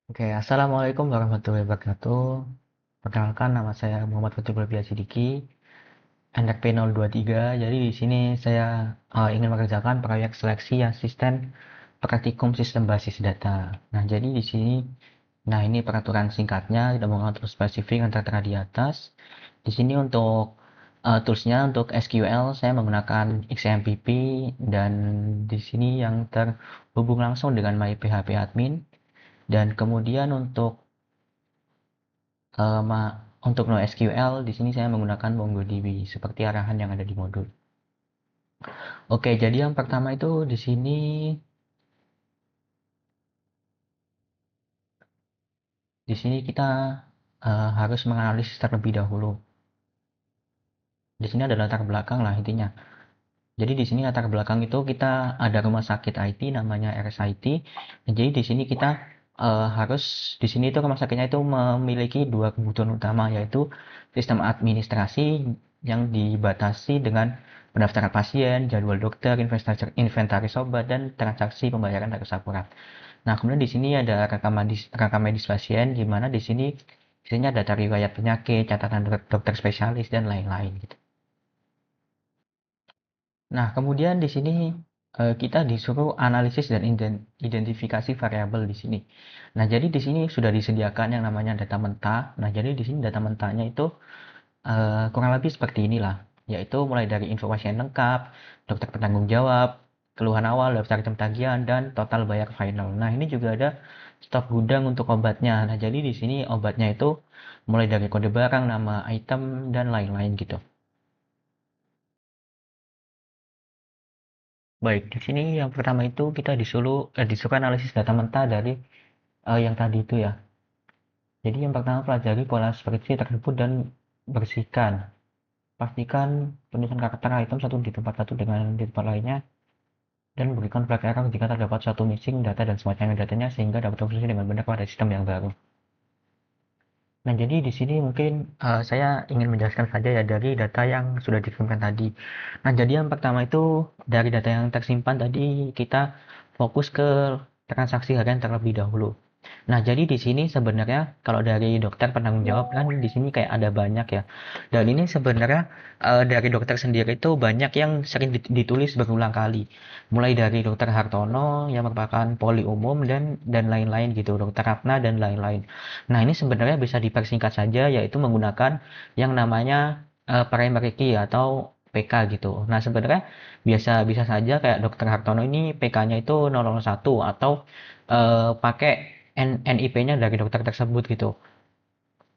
Oke, Assalamualaikum warahmatullahi wabarakatuh. Perkenalkan, nama saya Muhammad Fatul Biar Sidiki, NRP023. Jadi di sini saya ingin mengerjakan proyek seleksi asisten praktikum sistem basis data. Nah, jadi di sini, ini peraturan singkatnya, tidak mau terlalu spesifik yang tertera di atas. Di sini untuk toolsnya untuk SQL saya menggunakan XAMPP dan di sini yang terhubung langsung dengan MyPHP Admin. Dan kemudian untuk NoSQL di sini saya menggunakan MongoDB seperti arahan yang ada di modul. Oke, jadi yang pertama itu di sini kita harus menganalisis terlebih dahulu. Di sini ada latar belakang lah intinya. Jadi di sini latar belakang itu kita ada rumah sakit IT namanya RSIT. Jadi di sini kita harus di sini itu rumah sakitnya itu memiliki dua kebutuhan utama, yaitu sistem administrasi yang dibatasi dengan pendaftaran pasien, jadwal dokter, inventaris obat, dan transaksi pembayaran harus akurat. Nah, kemudian di sini ada rekam medis pasien, di mana di sini isinya data riwayat penyakit, catatan dokter spesialis, dan lain-lain gitu. Nah, kemudian di sini kita disuruh analisis dan identifikasi variabel di sini. Nah, jadi di sini sudah disediakan yang namanya data mentah. Nah, jadi di sini data mentahnya itu kurang lebih seperti inilah, yaitu mulai dari informasi yang lengkap, dokter bertanggung jawab, keluhan awal, daftar jam tagihan, dan total bayar final. Nah, ini juga ada stok gudang untuk obatnya. Nah, jadi di sini obatnya itu mulai dari kode barang, nama item, dan lain-lain gitu. Baik, di sini yang pertama itu kita disuruh analisis data mentah dari yang tadi itu ya. Jadi yang pertama pelajari pola spreadsheet tersebut dan bersihkan. Pastikan penulisan karakter item satu di tempat satu dengan di tempat lainnya dan berikan flag error jika terdapat suatu missing data dan semacamnya datanya sehingga dapat berfungsi dengan benar pada sistem yang baru. Nah, jadi di sini mungkin saya ingin menjelaskan saja ya dari data yang sudah dikirimkan tadi. Nah, jadi yang pertama itu dari data yang tersimpan tadi kita fokus ke transaksi harian terlebih dahulu. Nah, jadi di sini sebenarnya kalau dari dokter penanggung jawab kan di sini kayak ada banyak ya. Dan ini sebenarnya dari dokter sendiri itu banyak yang sering ditulis berulang kali. Mulai dari dokter Hartono yang merupakan poli umum dan lain-lain gitu, dokter Ratna dan lain-lain. Nah, ini sebenarnya bisa dipersingkat saja yaitu menggunakan yang namanya primary key atau PK gitu. Nah, sebenarnya biasa bisa saja kayak dokter Hartono ini PK-nya itu 001 atau pakai NIP-nya dari dokter tersebut gitu.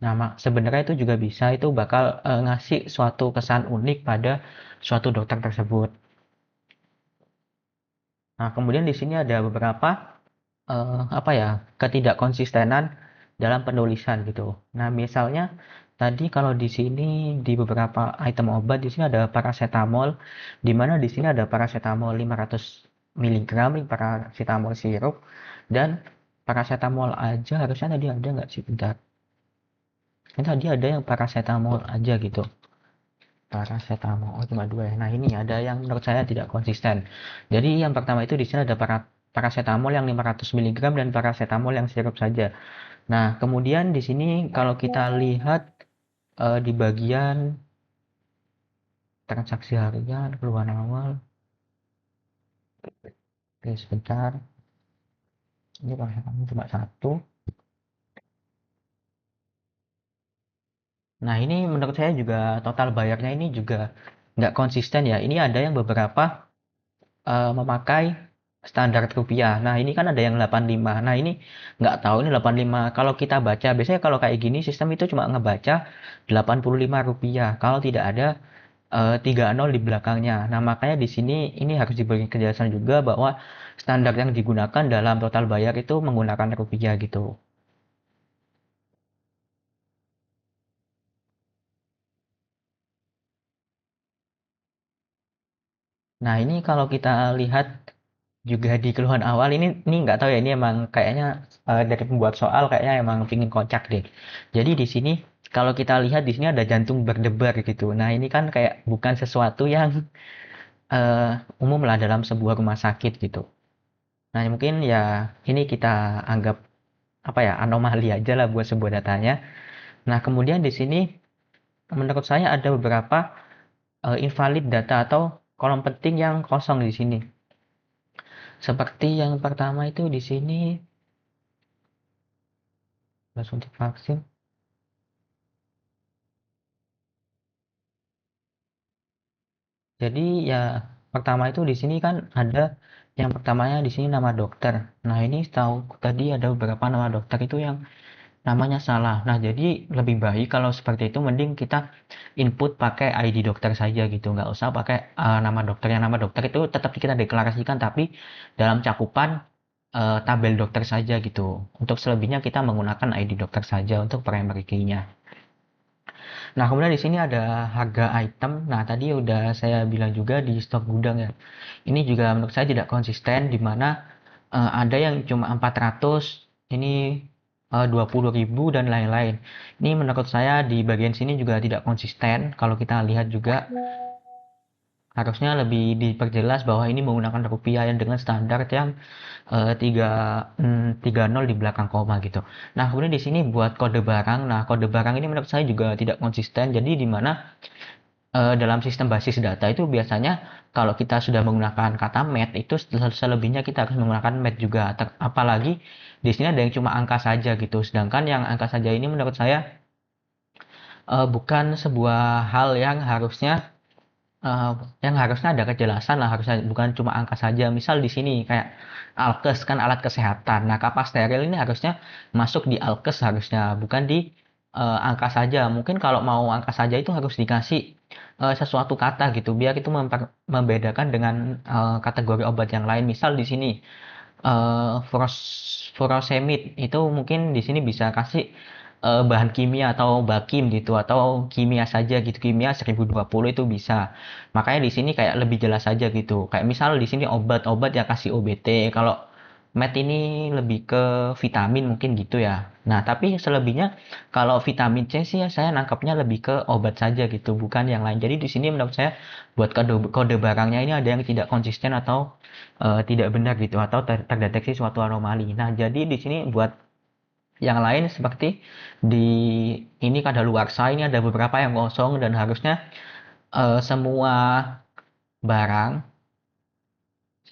Nah, sebenarnya itu juga bisa itu bakal ngasih suatu kesan unik pada suatu dokter tersebut. Nah, kemudian di sini ada beberapa apa ya, ketidakkonsistenan dalam penulisan gitu. Nah, misalnya tadi kalau di sini di beberapa item obat di sini ada paracetamol, di mana di sini ada paracetamol 500 miligram, paracetamol sirup, dan paracetamol aja harusnya tadi ada nggak sih? Bentar. Ini tadi ada yang paracetamol aja gitu. Paracetamol, oh cuma dua ya. Nah, ini ada yang menurut saya tidak konsisten. Jadi yang pertama itu di sini ada paracetamol yang 500 miligram dan paracetamol yang sirup saja. Nah, kemudian di sini kalau kita lihat di bagian transaksi harian, keluhan awal, oke sebentar, ini paracetamol cuma satu. Nah, ini menurut saya juga total bayarnya ini juga nggak konsisten ya. Ini ada yang beberapa memakai standar rupiah. Nah, ini kan ada yang 85. Nah, ini nggak tahu ini 85. Kalau kita baca, biasanya kalau kayak gini sistem itu cuma ngebaca 85 rupiah. Kalau tidak ada 30 di belakangnya. Nah, makanya di sini ini harus diberi kejelasan juga bahwa standar yang digunakan dalam total bayar itu menggunakan rupiah gitu. Nah, ini kalau kita lihat juga di keluhan awal ini nggak tahu ya, ini emang kayaknya dari pembuat soal kayaknya emang pingin kocak deh. Jadi di sini kalau kita lihat di sini ada jantung berdebar gitu. Nah, ini kan kayak bukan sesuatu yang eh, umum lah dalam sebuah rumah sakit gitu. Nah, mungkin ya ini kita anggap apa ya, anomali aja lah buat sebuah datanya. Nah, kemudian di sini menurut saya ada beberapa invalid data atau kolom penting yang kosong di sini. Seperti yang pertama itu di sini suntik vaksin. Jadi ya pertama itu di sini kan ada yang pertamanya di sini nama dokter. Nah, ini setahu tadi ada beberapa nama dokter itu yang namanya salah. Nah, jadi lebih baik kalau seperti itu mending kita input pakai ID dokter saja gitu. Nggak usah pakai nama dokter. Yang nama dokter itu tetap kita deklarasikan tapi dalam cakupan tabel dokter saja gitu. Untuk selebihnya kita menggunakan ID dokter saja untuk primary key-nya. Nah, kemudian di sini ada harga item. Nah, tadi udah saya bilang juga di stok gudang ya. Ini juga menurut saya tidak konsisten di mana ada yang cuma 400, ini 20.000 dan lain-lain. Ini menurut saya di bagian sini juga tidak konsisten. Kalau kita lihat juga harusnya lebih diperjelas bahwa ini menggunakan rupiah yang dengan standar yang 30 di belakang koma gitu. Nah, kemudian di sini buat kode barang. Nah, kode barang ini menurut saya juga tidak konsisten. Jadi di mana dalam sistem basis data itu biasanya kalau kita sudah menggunakan kata mat itu selebihnya kita harus menggunakan mat juga. Apalagi di sini ada yang cuma angka saja gitu. Sedangkan yang angka saja ini menurut saya bukan sebuah hal yang harusnya ada kejelasan lah, harusnya bukan cuma angka saja. Misal di sini kayak alkes kan alat kesehatan. Nah, kapas steril ini harusnya masuk di alkes harusnya, bukan di angka saja. Mungkin kalau mau angka saja itu harus dikasih sesuatu kata gitu, biar itu membedakan dengan kategori obat yang lain. Misal di sini furosemid itu mungkin di sini bisa kasih bahan kimia atau bakim gitu atau kimia saja gitu, kimia 1020 itu bisa. Makanya di sini kayak lebih jelas saja gitu. Kayak misal di sini obat-obat ya kasih OBT. Kalau med ini lebih ke vitamin mungkin gitu ya. Nah, tapi selebihnya kalau vitamin C sih saya nangkapnya lebih ke obat saja gitu, bukan yang lain. Jadi di sini menurut saya buat kode barangnya ini ada yang tidak konsisten atau tidak benar gitu atau terdeteksi suatu anomali. Nah, jadi di sini buat yang lain seperti di ini kadaluarsa ini ada beberapa yang kosong dan harusnya semua barang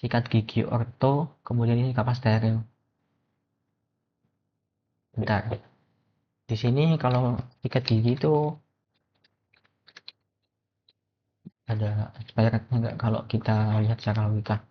sikat gigi orto kemudian ini kapas steril. Bentar. Di sini kalau sikat gigi itu ada expirednya nggak kalau kita lihat secara logika.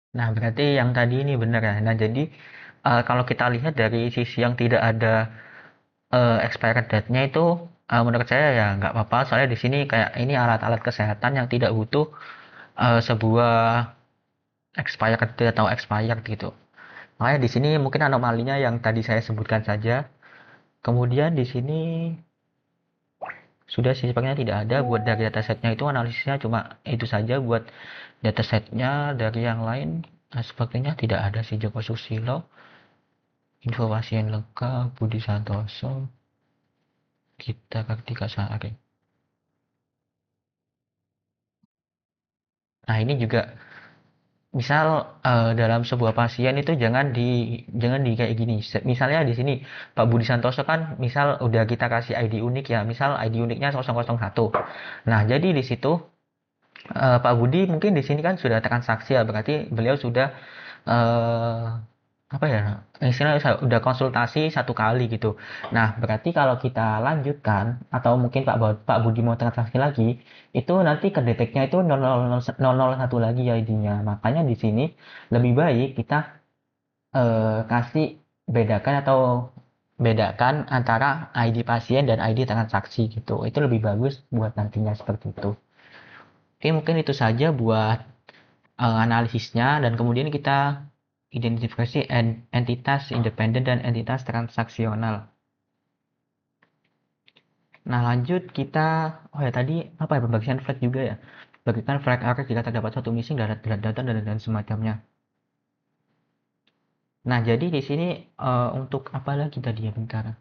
Nah, berarti yang tadi ini benar ya. Nah, jadi kalau kita lihat dari sisi yang tidak ada expired date-nya itu menurut saya ya nggak apa-apa soalnya di sini kayak ini alat-alat kesehatan yang tidak butuh sebuah expired date atau expired gitu. Makanya di sini mungkin anomalinya yang tadi saya sebutkan saja. Kemudian di sini sudah sih sepertinya tidak ada buat dari datasetnya itu analisisnya cuma itu saja buat datasetnya dari yang lain sepertinya tidak ada sih Joko Susilo, info pasien lengkap, Budi Santoso, Gita Kartika Sari. Nah, ini juga misal dalam sebuah pasien itu jangan di kayak gini. Misalnya di sini Pak Budi Santoso kan misal udah kita kasih ID unik ya, misal ID uniknya 001. Nah, jadi di situ Pak Budi mungkin di sini kan sudah transaksi ya, berarti beliau sudah eh, apa ya? Istilahnya udah konsultasi satu kali gitu. Nah, berarti kalau kita lanjutkan atau mungkin Pak Budi mau transaksi lagi, itu nanti kedeteknya itu 001 lagi ya ID-nya. Makanya di sini lebih baik kita kasih bedakan antara ID pasien dan ID transaksi gitu. Itu lebih bagus buat nantinya seperti itu. Oke, mungkin itu saja buat analisisnya dan kemudian kita identifikasi entitas independen dan entitas transaksional. Nah, lanjut kita oh ya tadi apa ya pembagian flag juga ya. Bagikan flag array jika terdapat satu missing data dan semacamnya. Nah, jadi di sini untuk apa lagi tadi ya, bentar.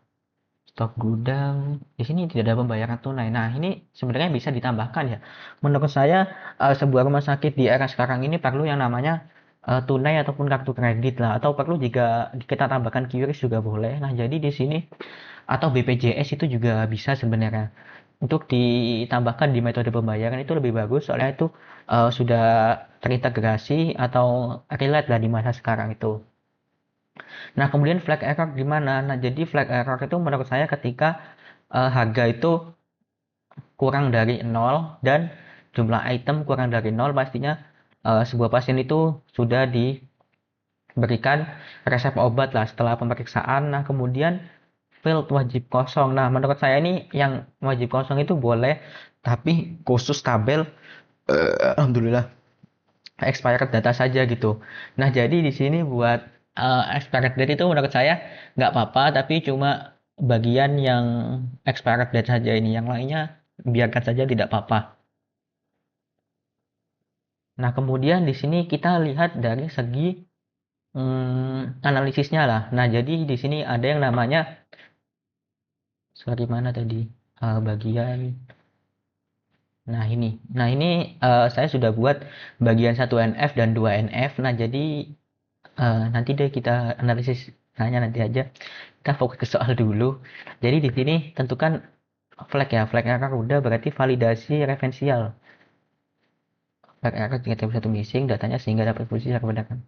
Stok gudang, di sini tidak ada pembayaran tunai. Nah, ini sebenarnya bisa ditambahkan ya. Menurut saya sebuah rumah sakit di era sekarang ini perlu yang namanya tunai ataupun kartu kredit lah, atau perlu jika kita tambahkan QRIS juga boleh. Nah, jadi di sini atau BPJS itu juga bisa sebenarnya. Untuk ditambahkan di metode pembayaran itu lebih bagus, soalnya itu sudah terintegrasi atau relate lah di masa sekarang itu. Nah, kemudian flag error gimana? Nah, jadi flag error itu menurut saya ketika harga itu kurang dari nol dan jumlah item kurang dari nol, pastinya sebuah pasien itu sudah diberikan resep obat lah setelah pemeriksaan. Nah, kemudian filled wajib kosong. Nah, menurut saya ini yang wajib kosong itu boleh, tapi khusus tabel alhamdulillah expired data saja gitu. Nah, jadi di sini buat expired date itu menurut saya nggak apa-apa, tapi cuma bagian yang expired date saja ini. Yang lainnya biarkan saja tidak apa-apa. Nah, kemudian di sini kita lihat dari segi analisisnya lah. Nah, jadi di sini ada yang namanya, sorry mana tadi, bagian. Nah ini saya sudah buat bagian 1NF dan 2NF. Nah, jadi nanti deh kita analisis nanya nanti aja. Kita fokus ke soal dulu. Jadi di sini tentukan flag ya, flag error udah berarti validasi referensial. Flag error jika tidak satu missing datanya sehingga dapat posisi kebenaran.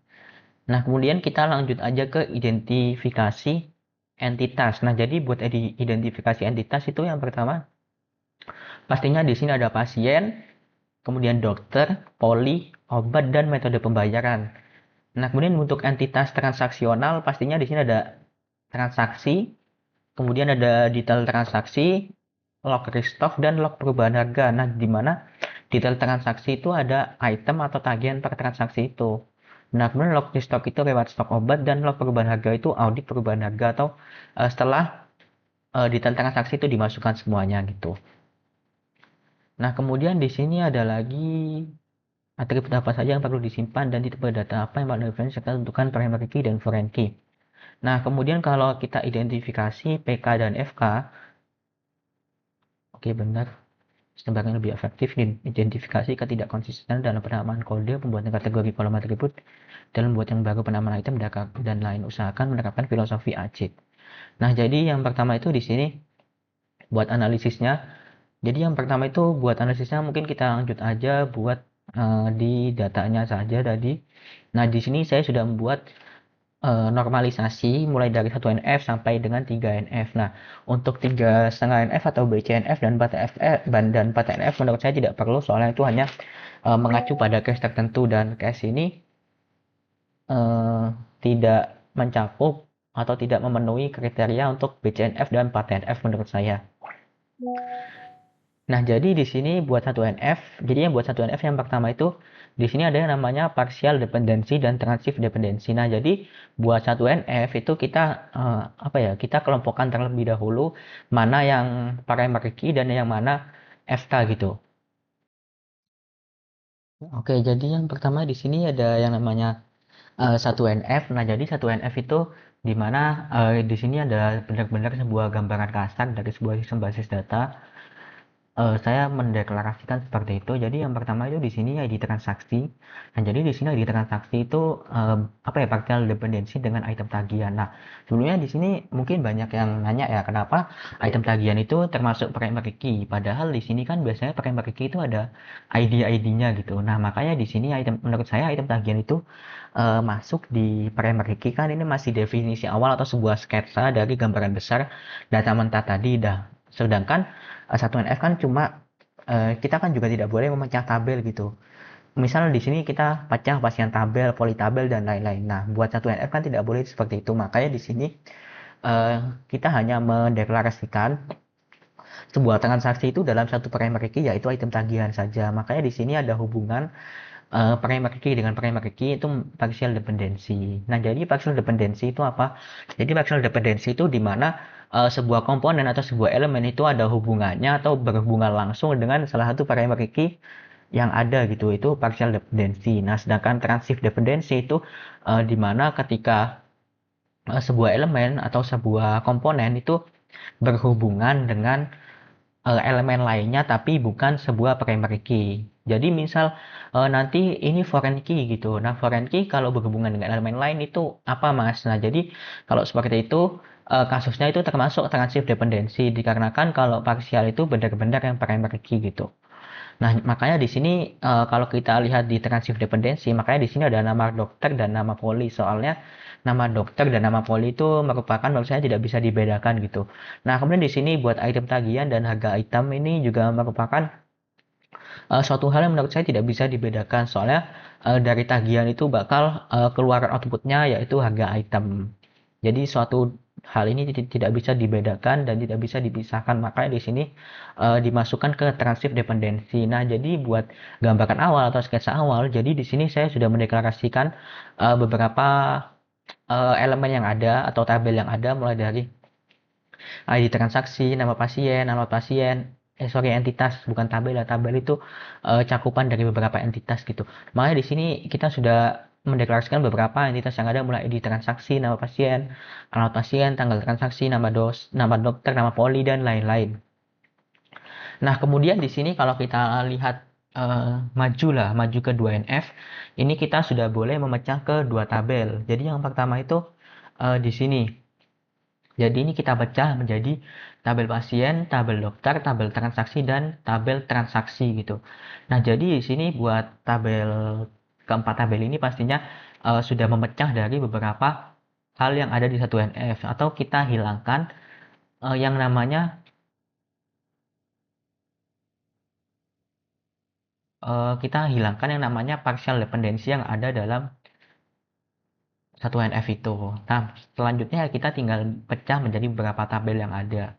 Nah, kemudian kita lanjut aja ke identifikasi entitas. Nah, jadi buat identifikasi entitas itu yang pertama pastinya di sini ada pasien, kemudian dokter, poli, obat, dan metode pembayaran. Nah, kemudian untuk entitas transaksional pastinya di sini ada transaksi, kemudian ada detail transaksi, log restock, dan log perubahan harga. Nah, di mana detail transaksi itu ada item atau tagihan per transaksi itu. Nah, kemudian log restock itu lewat stok obat, dan log perubahan harga itu audit perubahan harga atau setelah detail transaksi itu dimasukkan semuanya gitu. Nah, kemudian di sini ada lagi atribut apa saja yang perlu disimpan dan tipe data apa yang perlu referensi serta tentukan primary key dan foreign key. Nah, kemudian kalau kita identifikasi PK dan FK, oke benar, sistem yang lebih efektif identifikasi ketidakkonsistenan dalam penamaan kode, pembuatan kategori kolom atribut, dalam membuat yang baru penamaan item dan lain. Usahakan menerapkan filosofi ACID. Nah, jadi yang pertama itu di sini buat analisisnya. Jadi yang pertama itu buat analisisnya mungkin kita lanjut aja buat di datanya saja tadi. Nah, di sini saya sudah membuat normalisasi mulai dari 1NF sampai dengan 3NF. Nah, untuk 3,5NF atau BCNF dan 4NF menurut saya tidak perlu, soalnya itu hanya mengacu pada case tertentu dan case ini tidak mencakup atau tidak memenuhi kriteria untuk BCNF dan 4NF menurut saya. Nah, jadi di sini buat 1NF, jadi yang buat 1NF yang pertama itu di sini ada yang namanya partial dependency dan transitive dependency. Nah, jadi buat 1NF itu kita apa ya? Kita kelompokkan terlebih dahulu mana yang primary key dan yang mana FK gitu. Oke, jadi yang pertama di sini ada yang namanya 1NF. Nah, jadi 1NF itu di mana di sini ada benar-benar sebuah gambaran kasar dari sebuah sistem basis data. Saya mendeklarasikan seperti itu. Jadi yang pertama itu di sini ID transaksi. Nah, jadi di sini ID transaksi itu apa ya, partial dependency dengan item tagihan. Nah, sebelumnya di sini mungkin banyak yang nanya ya, kenapa item tagihan itu termasuk primary key? Padahal di sini kan biasanya primary key itu ada ID-ID-nya gitu. Nah, makanya di sini menurut saya item tagihan itu masuk di primary key, kan ini masih definisi awal atau sebuah sketsa dari gambaran besar data mentah tadi dah. Sedangkan 1NF kan cuma kita kan juga tidak boleh memecah tabel gitu. Misal di sini kita pecah pasien tabel, politabel dan lain-lain. Nah, buat 1NF kan tidak boleh seperti itu. Makanya di sini kita hanya mendeklarasikan sebuah transaksi itu dalam satu primary key, yaitu item tagihan saja. Makanya di sini ada hubungan primary key dengan primary key itu partial dependency. Nah, jadi partial dependency itu apa? Jadi partial dependency itu di mana sebuah komponen atau sebuah elemen itu ada hubungannya atau berhubungan langsung dengan salah satu primary key yang ada gitu, itu partial dependency. Nah, sedangkan transitive dependency itu di mana ketika sebuah elemen atau sebuah komponen itu berhubungan dengan elemen lainnya tapi bukan sebuah primary key. Jadi misal nanti ini foreign key gitu. Nah, foreign key kalau berhubungan dengan elemen lain itu apa, Mas? Nah, jadi kalau seperti itu kasusnya itu termasuk transitive dependency dikarenakan kalau parsial itu benar-benar yang primary key gitu. Nah, makanya di sini kalau kita lihat di transitive dependency, makanya di sini ada nama dokter dan nama poli. Soalnya nama dokter dan nama poli itu merupakan menurut saya tidak bisa dibedakan gitu. Nah, kemudian di sini buat item tagihan dan harga item ini juga merupakan suatu hal yang menurut saya tidak bisa dibedakan. Soalnya dari tagihan itu bakal keluar outputnya yaitu harga item. Jadi suatu hal ini tidak bisa dibedakan dan tidak bisa dipisahkan. Makanya di sini dimasukkan ke transitive dependency. Nah, jadi buat gambaran awal atau sketsa awal, jadi di sini saya sudah mendeklarasikan beberapa elemen yang ada atau tabel yang ada mulai dari ID transaksi, nama pasien, sorry entitas, bukan tabel ya, tabel itu cakupan dari beberapa entitas gitu. Makanya di sini kita sudah mendeklarasikan beberapa entitas yang ada mulai ID transaksi, nama pasien, alamat pasien, tanggal transaksi, nama dokter, nama poli dan lain-lain. Nah, kemudian di sini kalau kita lihat maju ke 2NF, ini kita sudah boleh memecah ke dua tabel. Jadi yang pertama itu di sini. Jadi ini kita pecah menjadi tabel pasien, tabel dokter, tabel transaksi, dan tabel transaksi gitu. Nah, jadi di sini buat keempat tabel ini pastinya sudah memecah dari beberapa hal yang ada di satu NF atau kita hilangkan yang namanya partial dependency yang ada dalam satu NF itu. Nah, selanjutnya kita tinggal pecah menjadi beberapa tabel yang ada.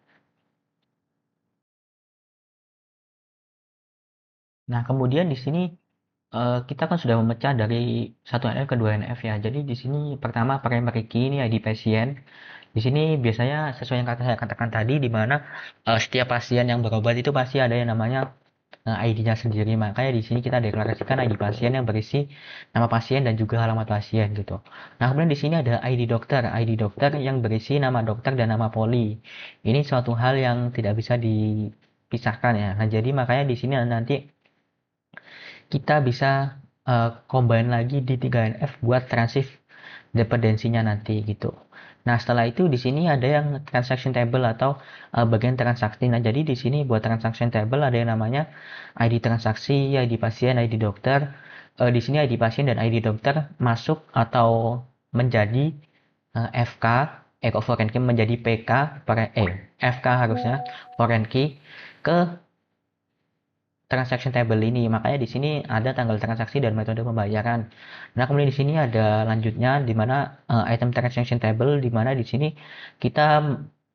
Nah, kemudian di sini kita kan sudah memecah dari satu NF ke 2 NF ya. Jadi di sini pertama primary key ini ID pasien. Di sini biasanya sesuai yang saya katakan tadi di mana setiap pasien yang berobat itu pasti ada yang namanya ID-nya sendiri. Makanya di sini kita deklarasikan ID pasien yang berisi nama pasien dan juga alamat pasien gitu. Nah, kemudian di sini ada ID dokter yang berisi nama dokter dan nama poli. Ini suatu hal yang tidak bisa dipisahkan ya. Nah, jadi makanya di sini nanti kita bisa combine lagi di 3NF buat transitive dependensinya nanti gitu. Nah, setelah itu di sini ada yang transaction table atau bagian transaksi. Nah, jadi di sini buat transaction table ada yang namanya ID transaksi, ID pasien, ID dokter. Di sini ID pasien dan ID dokter masuk atau menjadi FK, kok foreign key menjadi PK, FK harusnya foreign key ke transaction table ini. Makanya di sini ada tanggal transaksi dan metode pembayaran. Nah, kemudian di sini ada lanjutnya di mana item transaction table di mana di sini kita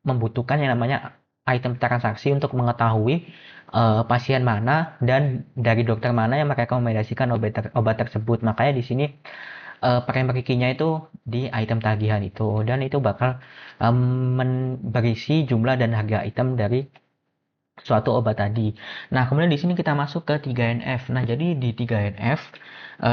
membutuhkan yang namanya item transaksi untuk mengetahui pasien mana dan dari dokter mana yang merekomendasikan obat tersebut. Makanya di sini primary key-nya itu di item tagihan itu dan itu bakal berisi jumlah dan harga item dari suatu obat tadi. Nah, kemudian di sini kita masuk ke 3NF. Nah, jadi di 3NF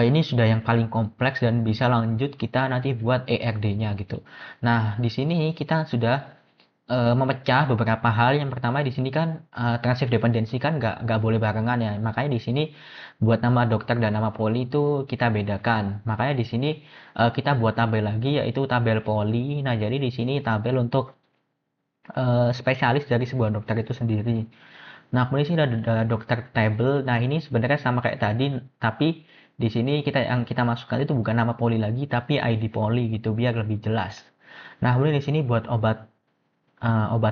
ini sudah yang paling kompleks dan bisa lanjut kita nanti buat ERD-nya gitu. Nah, di sini kita sudah memecah beberapa hal. Yang pertama di sini kan transitive dependency kan nggak boleh barengan ya. Makanya di sini buat nama dokter dan nama poli itu kita bedakan. Makanya di sini kita buat tabel lagi yaitu tabel poli. Nah, jadi di sini tabel untuk spesialis dari sebuah dokter itu sendiri. Nah, kemudian sini ada dokter table. Nah, ini sebenarnya sama kayak tadi, tapi di sini yang kita masukkan itu bukan nama poli lagi, tapi ID poli gitu, biar lebih jelas. Nah, kemudian di sini buat obat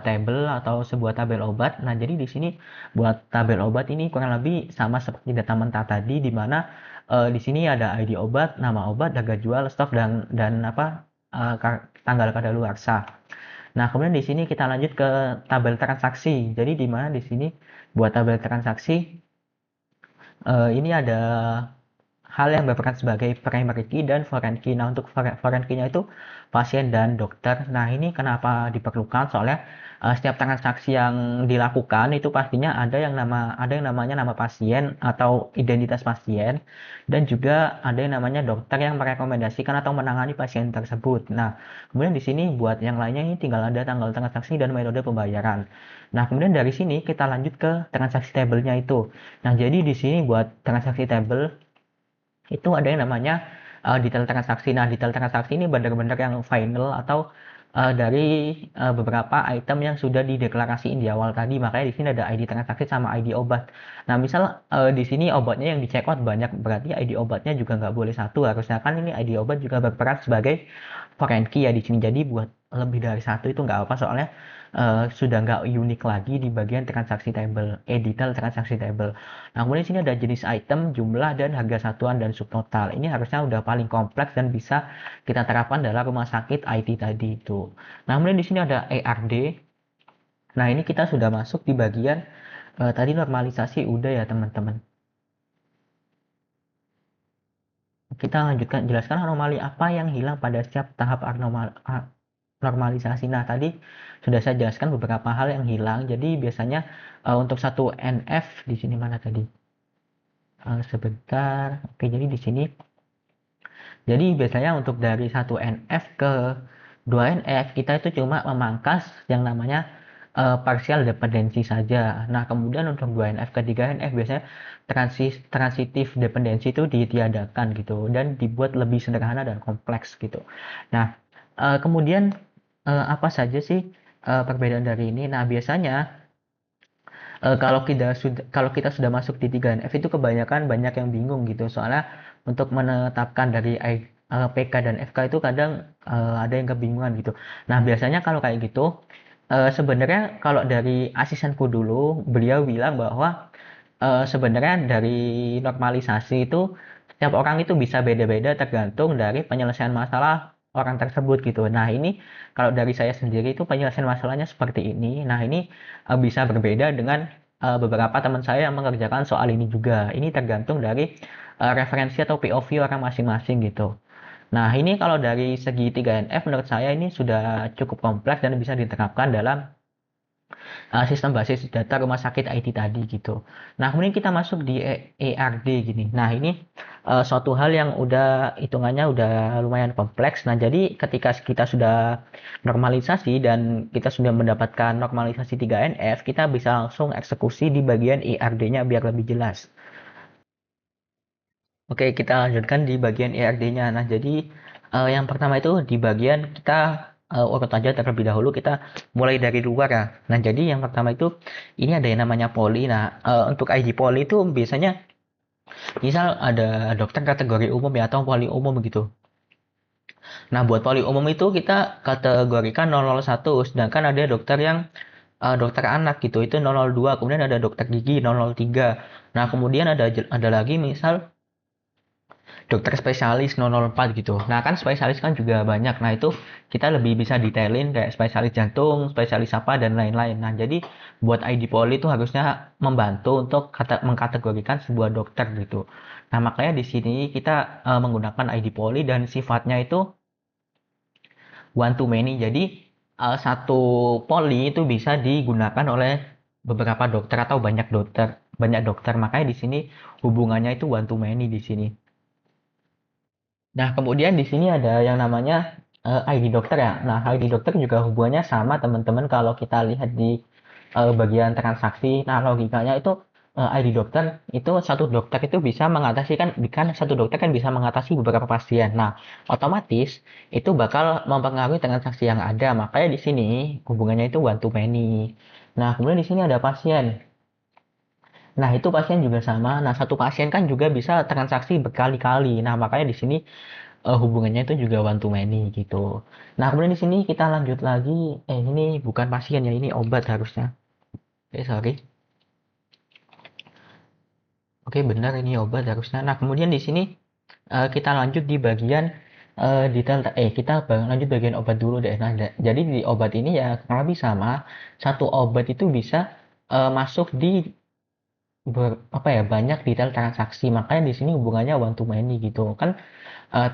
table atau sebuah tabel obat. Nah, jadi di sini buat tabel obat ini kurang lebih sama seperti data mentah tadi, di mana di sini ada ID obat, nama obat, harga jual, stok dan apa tanggal kadaluarsa. Nah, kemudian di sini kita lanjut ke tabel transaksi. Jadi di mana di sini buat tabel transaksi ini ada hal yang berperan sebagai primary key dan foreign key. Nah, untuk foreign key-nya itu pasien dan dokter. Nah, ini kenapa diperlukan? Soalnya setiap transaksi yang dilakukan itu pastinya ada yang namanya nama pasien atau identitas pasien, dan juga ada yang namanya dokter yang merekomendasikan atau menangani pasien tersebut. Nah, kemudian di sini buat yang lainnya ini tinggal ada tanggal transaksi dan metode pembayaran. Nah, kemudian dari sini kita lanjut ke transaksi table-nya itu. Nah, jadi di sini buat transaksi table itu ada yang namanya detail transaksi. Nah, detail transaksi ini benar-benar yang final atau dari beberapa item yang sudah dideklarasiin di awal tadi. Makanya di sini ada ID transaksi sama ID obat. Nah, misal di sini obatnya yang di check out banyak, berarti ID obatnya juga nggak boleh satu. Harusnya kan ini ID obat juga berperan sebagai foreign key ya di sini. Jadi buat lebih dari satu itu nggak apa, soalnya sudah nggak unik lagi di bagian transaksi table, detail transaksi table. Nah, kemudian di sini ada jenis item, jumlah, dan harga satuan dan subtotal. Ini harusnya udah paling kompleks dan bisa kita terapkan dalam rumah sakit IT tadi itu. Nah, kemudian di sini ada ERD. Nah, ini kita sudah masuk di bagian tadi normalisasi udah ya teman-teman. Kita lanjutkan jelaskan anomali apa yang hilang pada setiap tahap normalisasi. Nah, tadi sudah saya jelaskan beberapa hal yang hilang. Jadi biasanya untuk satu NF di sini mana tadi? Sebentar. Oke, jadi di sini. Jadi biasanya untuk dari satu NF ke 2 NF kita itu cuma memangkas yang namanya partial dependensi saja. Nah, kemudian untuk 2 NF ke 3 NF biasanya transitif dependensi itu ditiadakan gitu dan dibuat lebih sederhana dan kompleks gitu. Nah, kemudian apa saja sih perbedaan dari ini? Nah, biasanya kalau kita sudah masuk di 3NF itu kebanyakan banyak yang bingung gitu. Soalnya untuk menetapkan dari PK dan FK itu kadang ada yang kebingungan gitu. Nah, biasanya kalau kayak gitu sebenarnya kalau dari asistenku dulu, beliau bilang bahwa sebenarnya dari normalisasi itu setiap orang itu bisa beda-beda tergantung dari penyelesaian masalah orang tersebut gitu. Nah, ini kalau dari saya sendiri itu penyelesaian masalahnya seperti ini. Nah, ini bisa berbeda dengan beberapa teman saya yang mengerjakan soal ini juga. Ini tergantung dari referensi atau POV orang masing-masing gitu. Nah, ini kalau dari segi 3NF menurut saya ini sudah cukup kompleks dan bisa diterapkan dalam sistem basis data rumah sakit IT tadi gitu. Nah, kemudian kita masuk di ERD gini. Nah, ini suatu hal yang udah hitungannya udah lumayan kompleks. Nah, jadi ketika kita sudah normalisasi dan kita sudah mendapatkan normalisasi 3NF, kita bisa langsung eksekusi di bagian ERD-nya biar lebih jelas. Oke, kita lanjutkan di bagian ERD-nya. Nah, jadi yang pertama itu di bagian kita urut aja terlebih dahulu, kita mulai dari luar ya. Nah, jadi yang pertama itu ini ada yang namanya poli. Nah, untuk ID poli itu biasanya misal ada dokter kategori umum ya atau poli umum gitu. Nah, buat poli umum itu kita kategorikan 001, sedangkan ada dokter yang dokter anak gitu itu 002, kemudian ada dokter gigi 003. Nah, kemudian ada lagi misal dokter spesialis 004 gitu. Nah, kan spesialis kan juga banyak. Nah, itu kita lebih bisa detailin kayak spesialis jantung, spesialis apa, dan lain-lain. Nah, jadi buat ID Poli itu harusnya membantu untuk mengkategorikan sebuah dokter gitu. Nah, makanya di sini kita menggunakan ID Poli dan sifatnya itu one to many. Jadi, satu poli itu bisa digunakan oleh beberapa dokter atau banyak dokter. Banyak dokter. Makanya di sini hubungannya itu one to many di sini. Nah, kemudian di sini ada yang namanya ID dokter ya. Nah, ID dokter juga hubungannya sama teman-teman kalau kita lihat di bagian transaksi. Nah, logikanya itu ID dokter itu satu dokter itu bisa mengatasi kan satu dokter kan bisa mengatasi beberapa pasien. Nah, otomatis itu bakal mempengaruhi transaksi yang ada. Makanya di sini hubungannya itu one to many. Nah, kemudian di sini ada pasien. Nah, itu pasien juga sama. Nah, satu pasien kan juga bisa transaksi berkali-kali. Nah, makanya di sini hubungannya itu juga one to many gitu. Nah, kemudian di sini kita lanjut lagi. Ini bukan pasien ya, ini obat harusnya. Sorry. Oke, benar ini obat harusnya. Nah, kemudian di sini kita lanjut di bagian detail. Kita lanjut bagian obat dulu deh. Nah, jadi di obat ini ya kurang lebih sama. Satu obat itu bisa masuk di apa ya banyak detail transaksi. Makanya di sini hubungannya one to many gitu kan.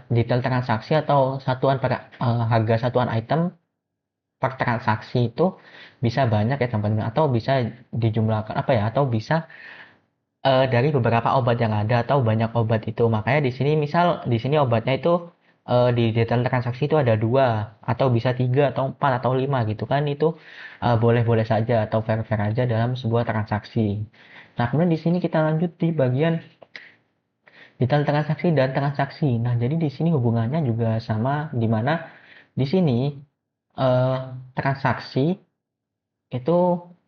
detail transaksi atau harga satuan item per transaksi itu bisa banyak ya teman-teman, atau bisa dijumlahkan apa ya, atau bisa dari beberapa obat yang ada atau banyak obat itu. Makanya di sini misal di sini obatnya itu di detail transaksi itu ada 2 atau bisa 3 atau 4 atau 5 gitu kan, itu boleh-boleh saja atau fair-fair aja dalam sebuah transaksi. Nah, kemudian di sini kita lanjut di bagian detail transaksi dan transaksi. Nah, jadi di sini hubungannya juga sama, di mana di sini eh, transaksi itu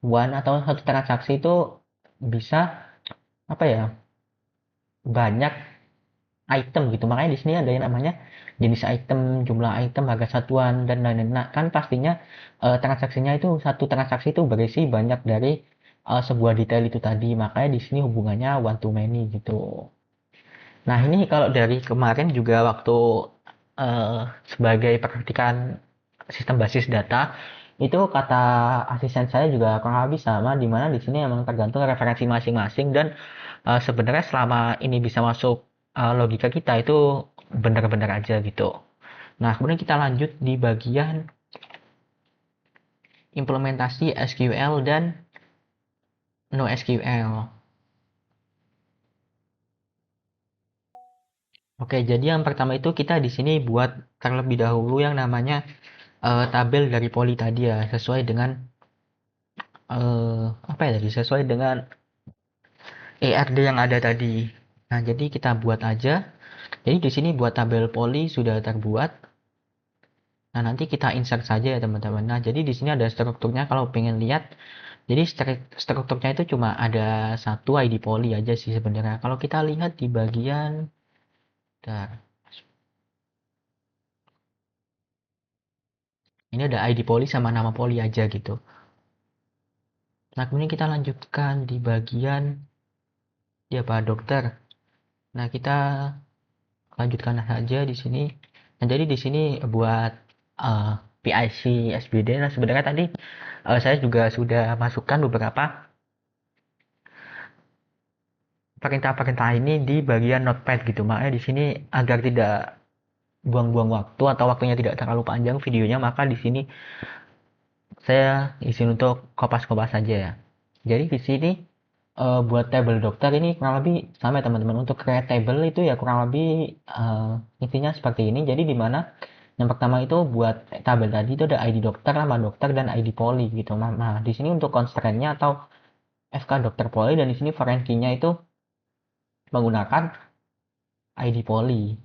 atau satu transaksi itu bisa apa ya, banyak item gitu. Makanya di sini ada yang namanya jenis item, jumlah item, harga satuan, dan lain-lain. Nah, kan pastinya transaksinya itu, satu transaksi itu berisi banyak dari sebuah detail itu tadi. Makanya di sini hubungannya one to many gitu. Nah, ini kalau dari kemarin juga waktu sebagai praktikan sistem basis data, itu kata asisten saya juga kurang lebih sama, di mana di sini emang tergantung referensi masing-masing, dan sebenarnya selama ini bisa masuk logika kita itu benar-benar aja gitu. Nah, kemudian kita lanjut di bagian implementasi SQL dan NoSQL. Oke, jadi yang pertama itu kita di sini buat terlebih dahulu yang namanya tabel dari poli tadi ya, sesuai dengan apa ya tadi, sesuai dengan ERD yang ada tadi. Nah, jadi kita buat aja. Jadi di sini buat tabel poli sudah terbuat. Nah, nanti kita insert saja ya teman-teman. Nah, jadi di sini ada strukturnya kalau pengen lihat. Jadi strukturnya itu cuma ada satu ID poli aja sih sebenarnya. Kalau kita lihat di bagian, bentar, ini ada ID poli sama nama poli aja gitu. Nah, kemudian kita lanjutkan di bagian ya Pak Dokter. Nah, kita lanjutkan saja di sini. Nah, jadi di sini buat PIC SBD. Nah, sebenarnya tadi saya juga sudah masukkan beberapa perintah-perintah ini di bagian notepad gitu. Makanya di sini agar tidak buang-buang waktu atau waktunya tidak terlalu panjang videonya, maka di sini saya izin untuk kopas-kopas saja ya. Jadi di sini buat table dokter ini kurang lebih sama ya teman-teman. Untuk create table itu ya kurang lebih intinya seperti ini. Jadi di mana yang pertama itu buat tabel tadi itu ada ID dokter, nama dokter, dan ID poli gitu. Nah, di sini untuk constraint-nya atau FK dokter poli, dan di sini foreign key-nya itu menggunakan ID poli.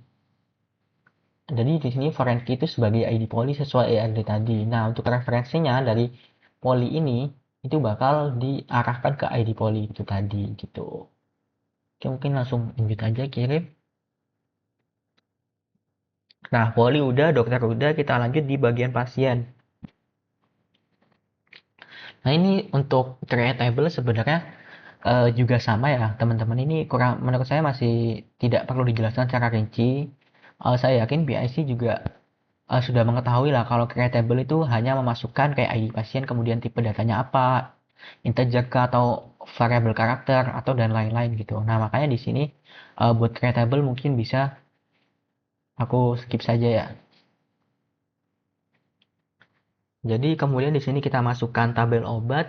Jadi di sini foreign key itu sebagai ID poli sesuai ERD tadi. Nah, untuk referensinya dari poli ini itu bakal diarahkan ke ID poli itu tadi gitu. Oke, mungkin langsung lanjut aja kirim. Nah, poli udah, dokter udah, kita lanjut di bagian pasien. Nah, ini untuk create table sebenarnya juga sama ya teman-teman. Ini kurang, menurut saya masih tidak perlu dijelaskan secara rinci. Saya yakin BIC juga sudah mengetahui lah kalau creatable itu hanya memasukkan kayak ID pasien, kemudian tipe datanya apa, integer atau variable karakter atau dan lain-lain gitu. Nah, makanya di sini buat creatable mungkin bisa aku skip saja ya. Jadi kemudian di sini kita masukkan tabel obat.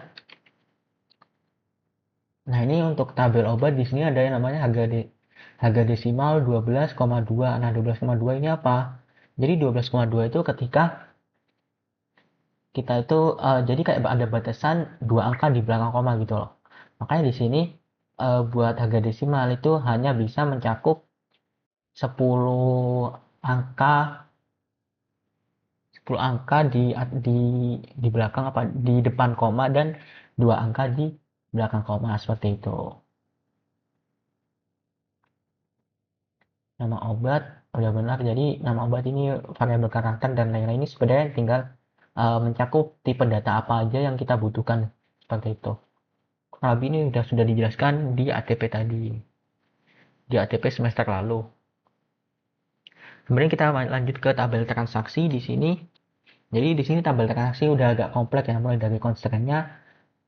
Nah, ini untuk tabel obat di sini ada yang namanya harga desimal 12,2. Nah, 12,2 ini apa? Jadi 12,2 itu ketika kita itu jadi kayak ada batasan 2 angka di belakang koma gitu loh. Makanya di sini buat harga desimal itu hanya bisa mencakup 10 angka 10 angka di di belakang apa di depan koma, dan 2 angka di belakang koma seperti itu. Nama obat udah benar. Jadi nama obat ini variabel karakter dan lain-lain ini sebenarnya tinggal mencakup tipe data apa aja yang kita butuhkan seperti itu. Kurang lebih ini sudah dijelaskan di ATP tadi, di ATP semester lalu. Kemudian kita lanjut ke tabel transaksi di sini. Jadi di sini tabel transaksi udah agak kompleks ya, mulai dari constraint-nya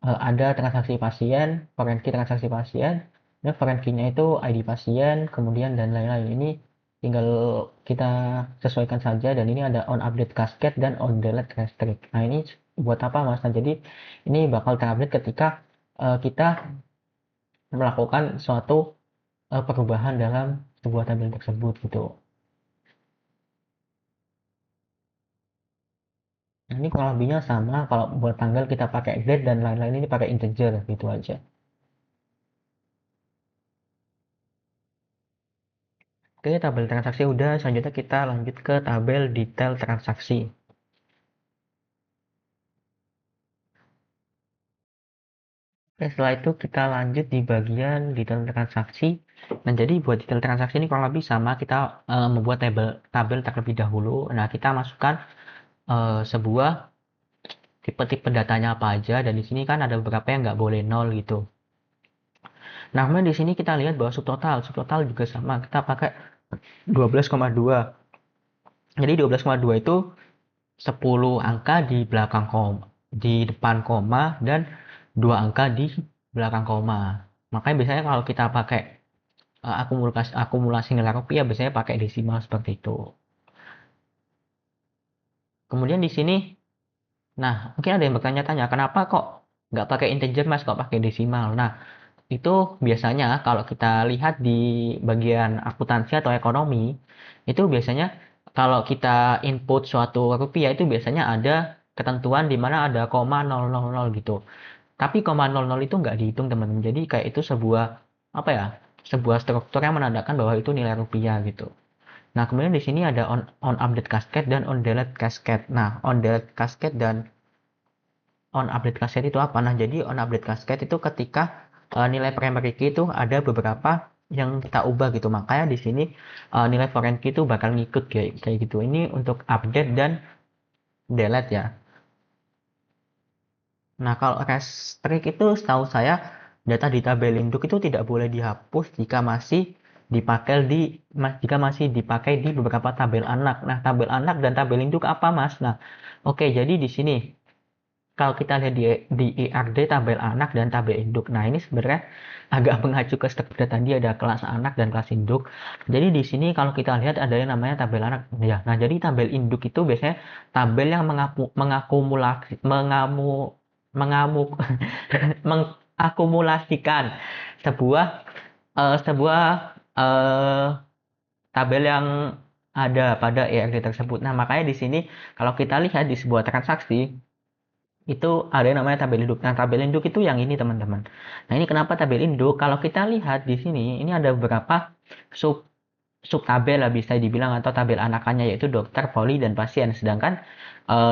ada transaksi pasien, foreign key transaksi pasien, dan foreign key-nya itu ID pasien, kemudian dan lain-lain. Ini tinggal kita sesuaikan saja, dan ini ada on update cascade dan on delete restrict. Nah, ini buat apa Mas? Nah, jadi ini bakal terupdate ketika kita melakukan suatu perubahan dalam sebuah tabel tersebut gitu. Nah, ini kurang lebihnya sama, kalau buat tanggal kita pakai date dan lain-lain ini pakai integer gitu aja. Oke, tabel transaksi udah, selanjutnya kita lanjut ke tabel detail transaksi. Oke, setelah itu kita lanjut di bagian detail transaksi. Nah, jadi buat detail transaksi ini kurang lebih sama, kita membuat tabel terlebih dahulu. Nah, kita masukkan sebuah tipe-tipe datanya apa aja, dan di sini kan ada beberapa yang nggak boleh nol gitu. Nah, kemudian di sini kita lihat bahwa subtotal juga sama, kita pakai 12,2. Jadi 12,2 itu 10 angka di belakang koma, di depan koma, dan 2 angka di belakang koma. Makanya biasanya kalau kita pakai akumulasi nilai rupiah biasanya pakai desimal seperti itu. Kemudian di sini, nah mungkin ada yang bertanya-tanya, kenapa kok nggak pakai integer Mas, kok pakai desimal? Nah, itu biasanya kalau kita lihat di bagian akuntansi atau ekonomi, itu biasanya kalau kita input suatu rupiah itu biasanya ada ketentuan di mana ada koma 000 gitu. Tapi koma 00 itu nggak dihitung teman-teman. Jadi kayak itu sebuah apa ya? Sebuah struktur yang menandakan bahwa itu nilai rupiah gitu. Nah, kemudian di sini ada on update cascade dan on delete cascade. Nah, on delete cascade dan on update cascade itu apa? Nah, jadi on update cascade itu ketika nilai primary key itu ada beberapa yang kita ubah gitu. Makanya di sini nilai foreign key itu bakal ngikut kayak gitu. Ini untuk update dan delete ya. Nah, kalau restrict itu setahu saya data di tabel induk itu tidak boleh dihapus jika masih dipakai di beberapa tabel anak. Nah, tabel anak dan tabel induk apa, Mas? Nah, oke, jadi di sini kalau kita lihat di IRD tabel anak dan tabel induk. Nah, ini sebenarnya agak mengacu ke struktur tadi, ada kelas anak dan kelas induk. Jadi di sini kalau kita lihat ada yang namanya tabel anak ya. Nah, jadi tabel induk itu biasanya tabel yang mengakumulasi mengamuk mengakumulasikan sebuah sebuah eh, tabel yang ada pada ERD tersebut. Nah, makanya di sini kalau kita lihat di sebuah transaksi itu ada yang namanya tabel induk. Nah, tabel induk itu yang ini, teman-teman. Nah, ini kenapa tabel induk? Kalau kita lihat di sini, ini ada beberapa sub sub tabel lah bisa dibilang, atau tabel anakannya, yaitu dokter, poli, dan pasien. Sedangkan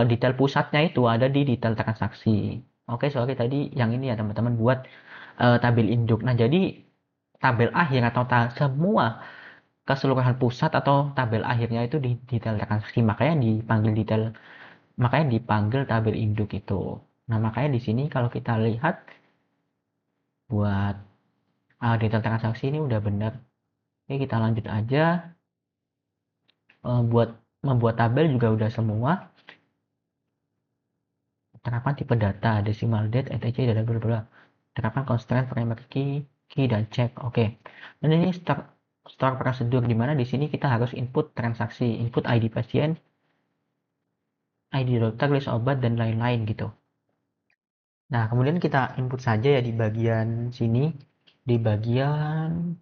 detail pusatnya itu ada di detail transaksi. Oke, soalnya tadi yang ini ya teman-teman, buat tabel induk. Nah, jadi tabel akhir atau semua keseluruhan pusat atau tabel akhirnya itu di detail transaksi. Makanya dipanggil tabel induk itu. Nah, makanya di sini kalau kita lihat buat detail transaksi ini udah benar. Oke, kita lanjut aja. Buat membuat tabel juga udah semua. Terapan tipe data, decimal date, etc, dan bla bla. Terapan constraint primary key dan check. Oke. Dan ini start prosedur, di mana di sini kita harus input transaksi, input ID pasien, ID dokter, list obat, dan lain-lain gitu. Nah, kemudian kita input saja ya di bagian sini, di bagian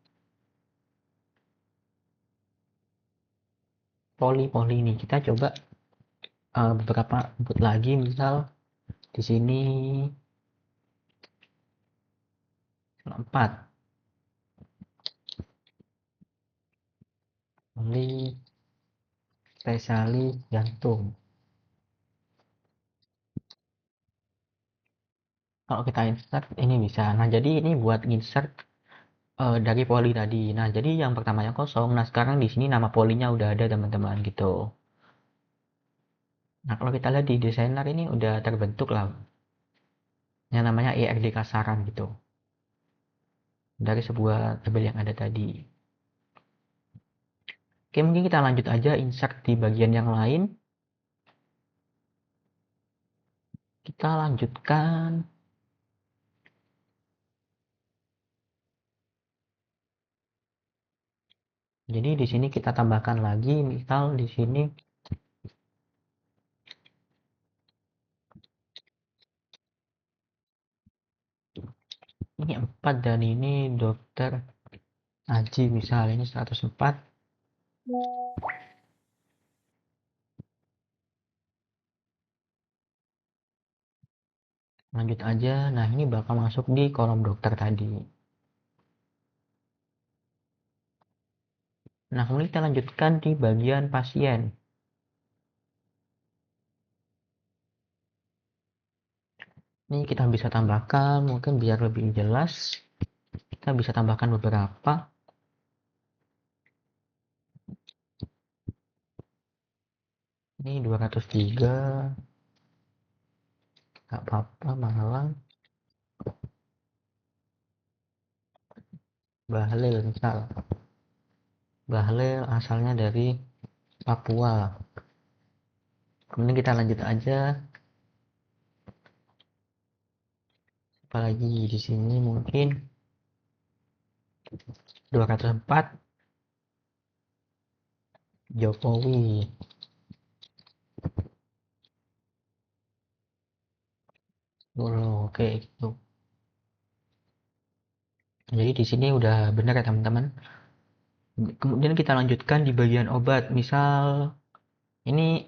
poli ini. Kita coba beberapa input lagi, misal di sini 4 poli spesialis jantung. Kalau kita insert ini bisa. Nah, jadi ini buat insert dari poli tadi. Nah, jadi yang pertamanya kosong. Nah, sekarang di sini nama polinya udah ada teman-teman gitu. Nah, kalau kita lihat di desainer ini udah terbentuk lah yang namanya ERD kasaran gitu. Dari sebuah tabel yang ada tadi. Oke, mungkin kita lanjut aja insert di bagian yang lain. Kita lanjutkan. Jadi di sini kita tambahkan lagi, misal di sini ini 4 dan ini dokter Aji, misal ini 104. Lanjut aja. Nah, ini bakal masuk di kolom dokter tadi. Nah, kemudian kita lanjutkan di bagian pasien. Ini kita bisa tambahkan, mungkin biar lebih jelas, kita bisa tambahkan beberapa. Ini 203, nggak apa-apa, Malang, Bahlil misal. Bahlil asalnya dari Papua. Kemudian kita lanjut aja. Apalagi di sini mungkin 204 Jokowi. Oke, gitu. Jadi di sini udah benar ya teman-teman. Kemudian kita lanjutkan di bagian obat. Misal ini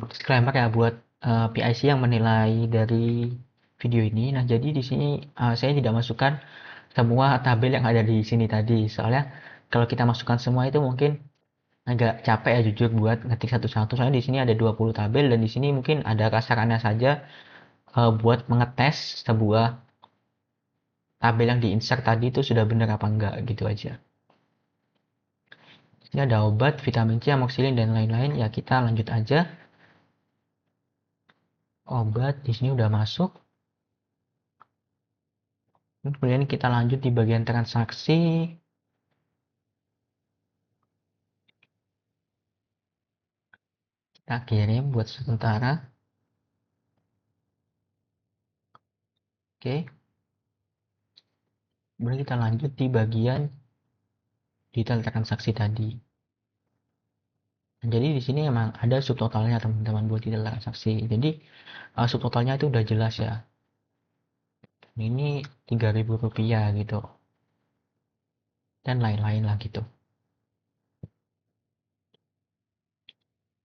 disclaimer ya buat PIC yang menilai dari video ini. Nah, jadi di sini saya tidak masukkan semua tabel yang ada di sini tadi. Soalnya kalau kita masukkan semua itu mungkin agak capek ya jujur buat ngetik satu-satu. Soalnya di sini ada 20 tabel dan di sini mungkin ada kasarannya saja buat mengetes sebuah tabel yang di-insert tadi itu sudah benar apa enggak gitu aja. Ini ada obat, vitamin C, amoxicillin dan lain-lain. Ya kita lanjut aja. Obat di sini udah masuk. Kemudian kita lanjut di bagian transaksi. Kita kirim buat sementara. Oke. Kemudian kita lanjut di bagian detail transaksi tadi. Nah, jadi di sini emang ada subtotalnya teman-teman buat detail transaksi. Jadi subtotalnya itu udah jelas ya. Ini Rp3.000 gitu. Dan lain-lain lah gitu.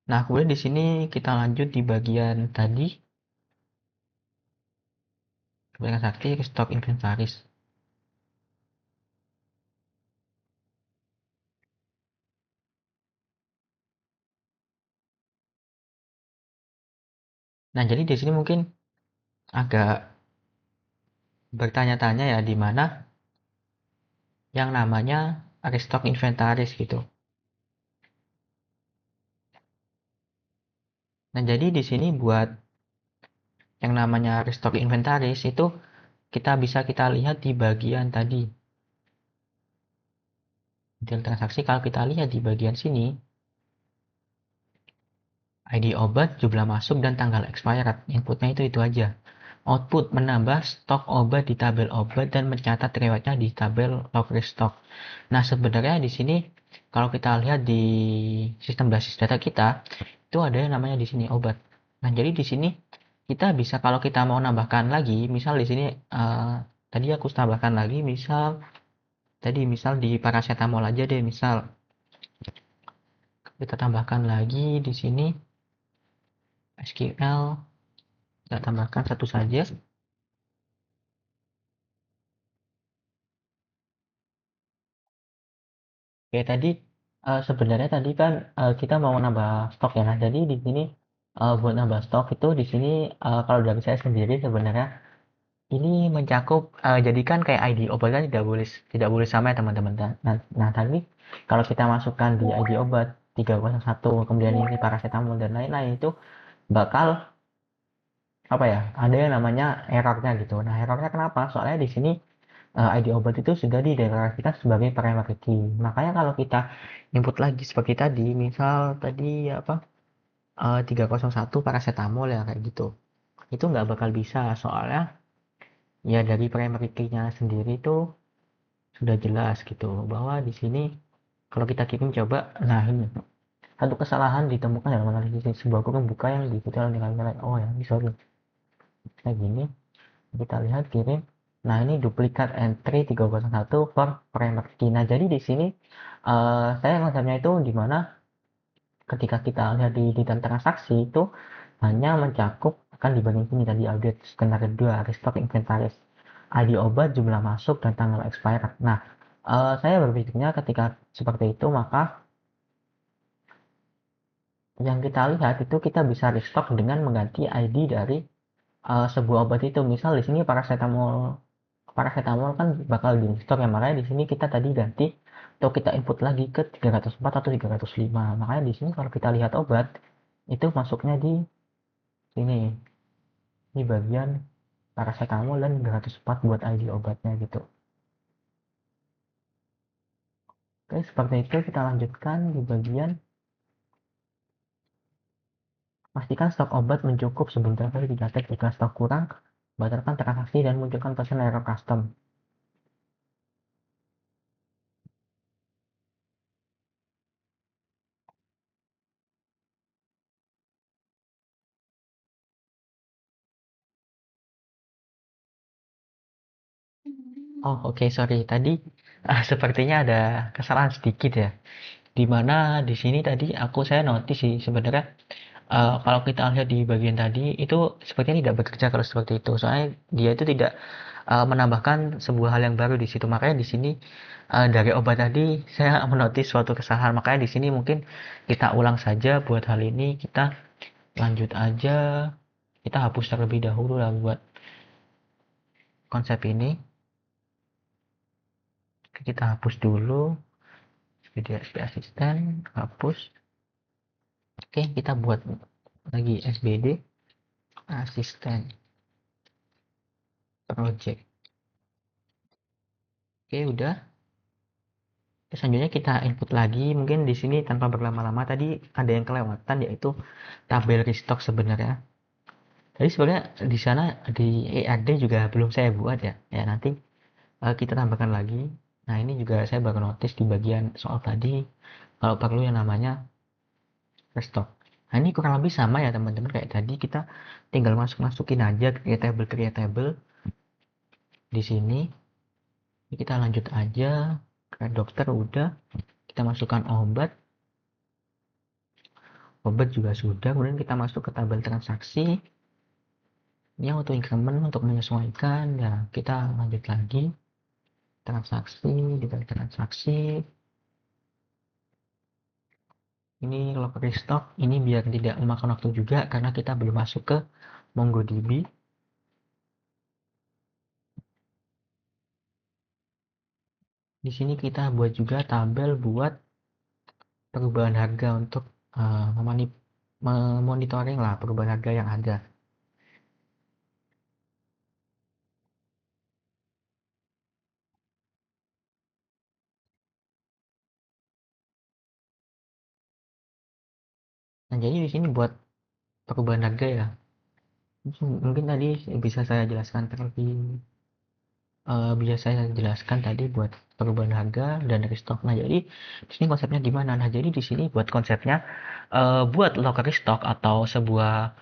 Nah, kemudian di sini kita lanjut di bagian tadi. Transaksi stok inventaris. Nah, jadi di sini mungkin agak bertanya-tanya ya di mana yang namanya restock inventaris gitu. Nah, jadi di sini buat yang namanya restock inventaris itu kita lihat di bagian tadi. Detail transaksi kalau kita lihat di bagian sini, ID obat, jumlah masuk dan tanggal expired. Inputnya itu aja. Output menambah stok obat di tabel obat dan mencatat riwayatnya di tabel log restock. Nah, sebenarnya di sini kalau kita lihat di sistem basis data kita, itu ada yang namanya di sini obat. Nah, jadi di sini kita bisa kalau kita mau nambahkan lagi, misal di sini tadi aku tambahkan lagi, misal di paracetamol aja deh, misal kita tambahkan lagi di sini SQL, kita tambahkan satu saja. Oke, tadi sebenarnya tadi kan kita mau nambah stok ya. Nah, jadi di sini buat nambah stok itu di sini kalau dari saya sendiri sebenarnya ini mencakup jadi kan kayak ID obat kan tidak boleh sama ya teman-teman. Nah, tadi kalau kita masukkan di ID obat 301 kemudian ini paracetamol dan lain-lain itu bakal apa ya? Ada yang namanya errornya gitu. Nah, errornya kenapa? Soalnya di sini ID obat itu sudah dideklarasikan sebagai primary key. Makanya kalau kita input lagi seperti tadi, misal tadi apa 301 paracetamol ya kayak gitu. Itu nggak bakal bisa soalnya ya dari primary key-nya sendiri itu sudah jelas gitu bahwa di sini Kalau kita kirim coba, nah ini satu kesalahan ditemukan dalam analisis sebuah grup buka yang diikuti oleh nilai-nilai. Oh ya, ini sorry. Kayak gini, kita lihat kirim. Nah, ini duplikat entry 301 for primary key. Nah, jadi di sini saya konsepnya itu di mana ketika kita lihat di detail transaksi itu hanya mencakup akan di bagian sini tadi audit skenario 2 restock inventaris ID obat jumlah masuk dan tanggal expired. Nah, saya berpikirnya ketika seperti itu maka yang kita lihat itu kita bisa restock dengan mengganti ID dari sebuah obat itu. Misal di sini paracetamol paracetamol kan bakal di restock ya, makanya di sini kita tadi ganti atau kita input lagi ke 304 atau 305. Makanya di sini kalau kita lihat obat itu masuknya di sini, di bagian paracetamol dan 304 buat ID obatnya gitu. Oke, seperti itu kita lanjutkan di bagian pastikan stok obat mencukup sebelum delivery dicatat jika stok kurang, batalkan transaksi dan munculkan pesan error custom. Oh, oke, sorry. Tadi sepertinya ada kesalahan sedikit ya. Di mana di sini tadi saya notice sih sebenarnya kalau kita lihat di bagian tadi itu sepertinya tidak bekerja kalau seperti itu. Soalnya dia itu tidak menambahkan sebuah hal yang baru di situ. Makanya di sini dari obat tadi saya menotis suatu kesalahan. Makanya di sini mungkin kita ulang saja buat hal ini. Kita lanjut aja. Kita hapus terlebih dahulu lah buat konsep ini. Kita hapus dulu. Video SB asisten, hapus. Oke, kita buat lagi SBD asisten project. Oke, udah. Selanjutnya kita input lagi. Mungkin di sini tanpa berlama-lama tadi ada yang kelewatan yaitu tabel restock sebenarnya. Jadi sebenarnya di sana di EAD juga belum saya buat ya. Ya nanti kita tambahkan lagi. Nah, ini juga saya baru notice di bagian soal tadi kalau perlu yang namanya restock. Nah, ini kurang lebih sama ya teman-teman kayak tadi kita tinggal masukin aja create table di sini. Kita lanjut aja ke dokter udah, kita masukkan obat juga sudah, kemudian kita masuk ke tabel transaksi. Ini auto increment untuk menyesuaikan ya. Kita lanjut lagi transaksi, detail transaksi. Ini log restock, ini biar tidak memakan waktu juga karena kita belum masuk ke MongoDB. Di sini kita buat juga tabel buat perubahan harga untuk memonitoring lah perubahan harga yang ada. Nah, jadi di sini buat perubahan harga ya. Mungkin tadi bisa saya jelaskan tadi buat perubahan harga dan restock. Nah, jadi di sini konsepnya gimana? Nah, jadi di sini buat konsepnya buat log restock atau sebuah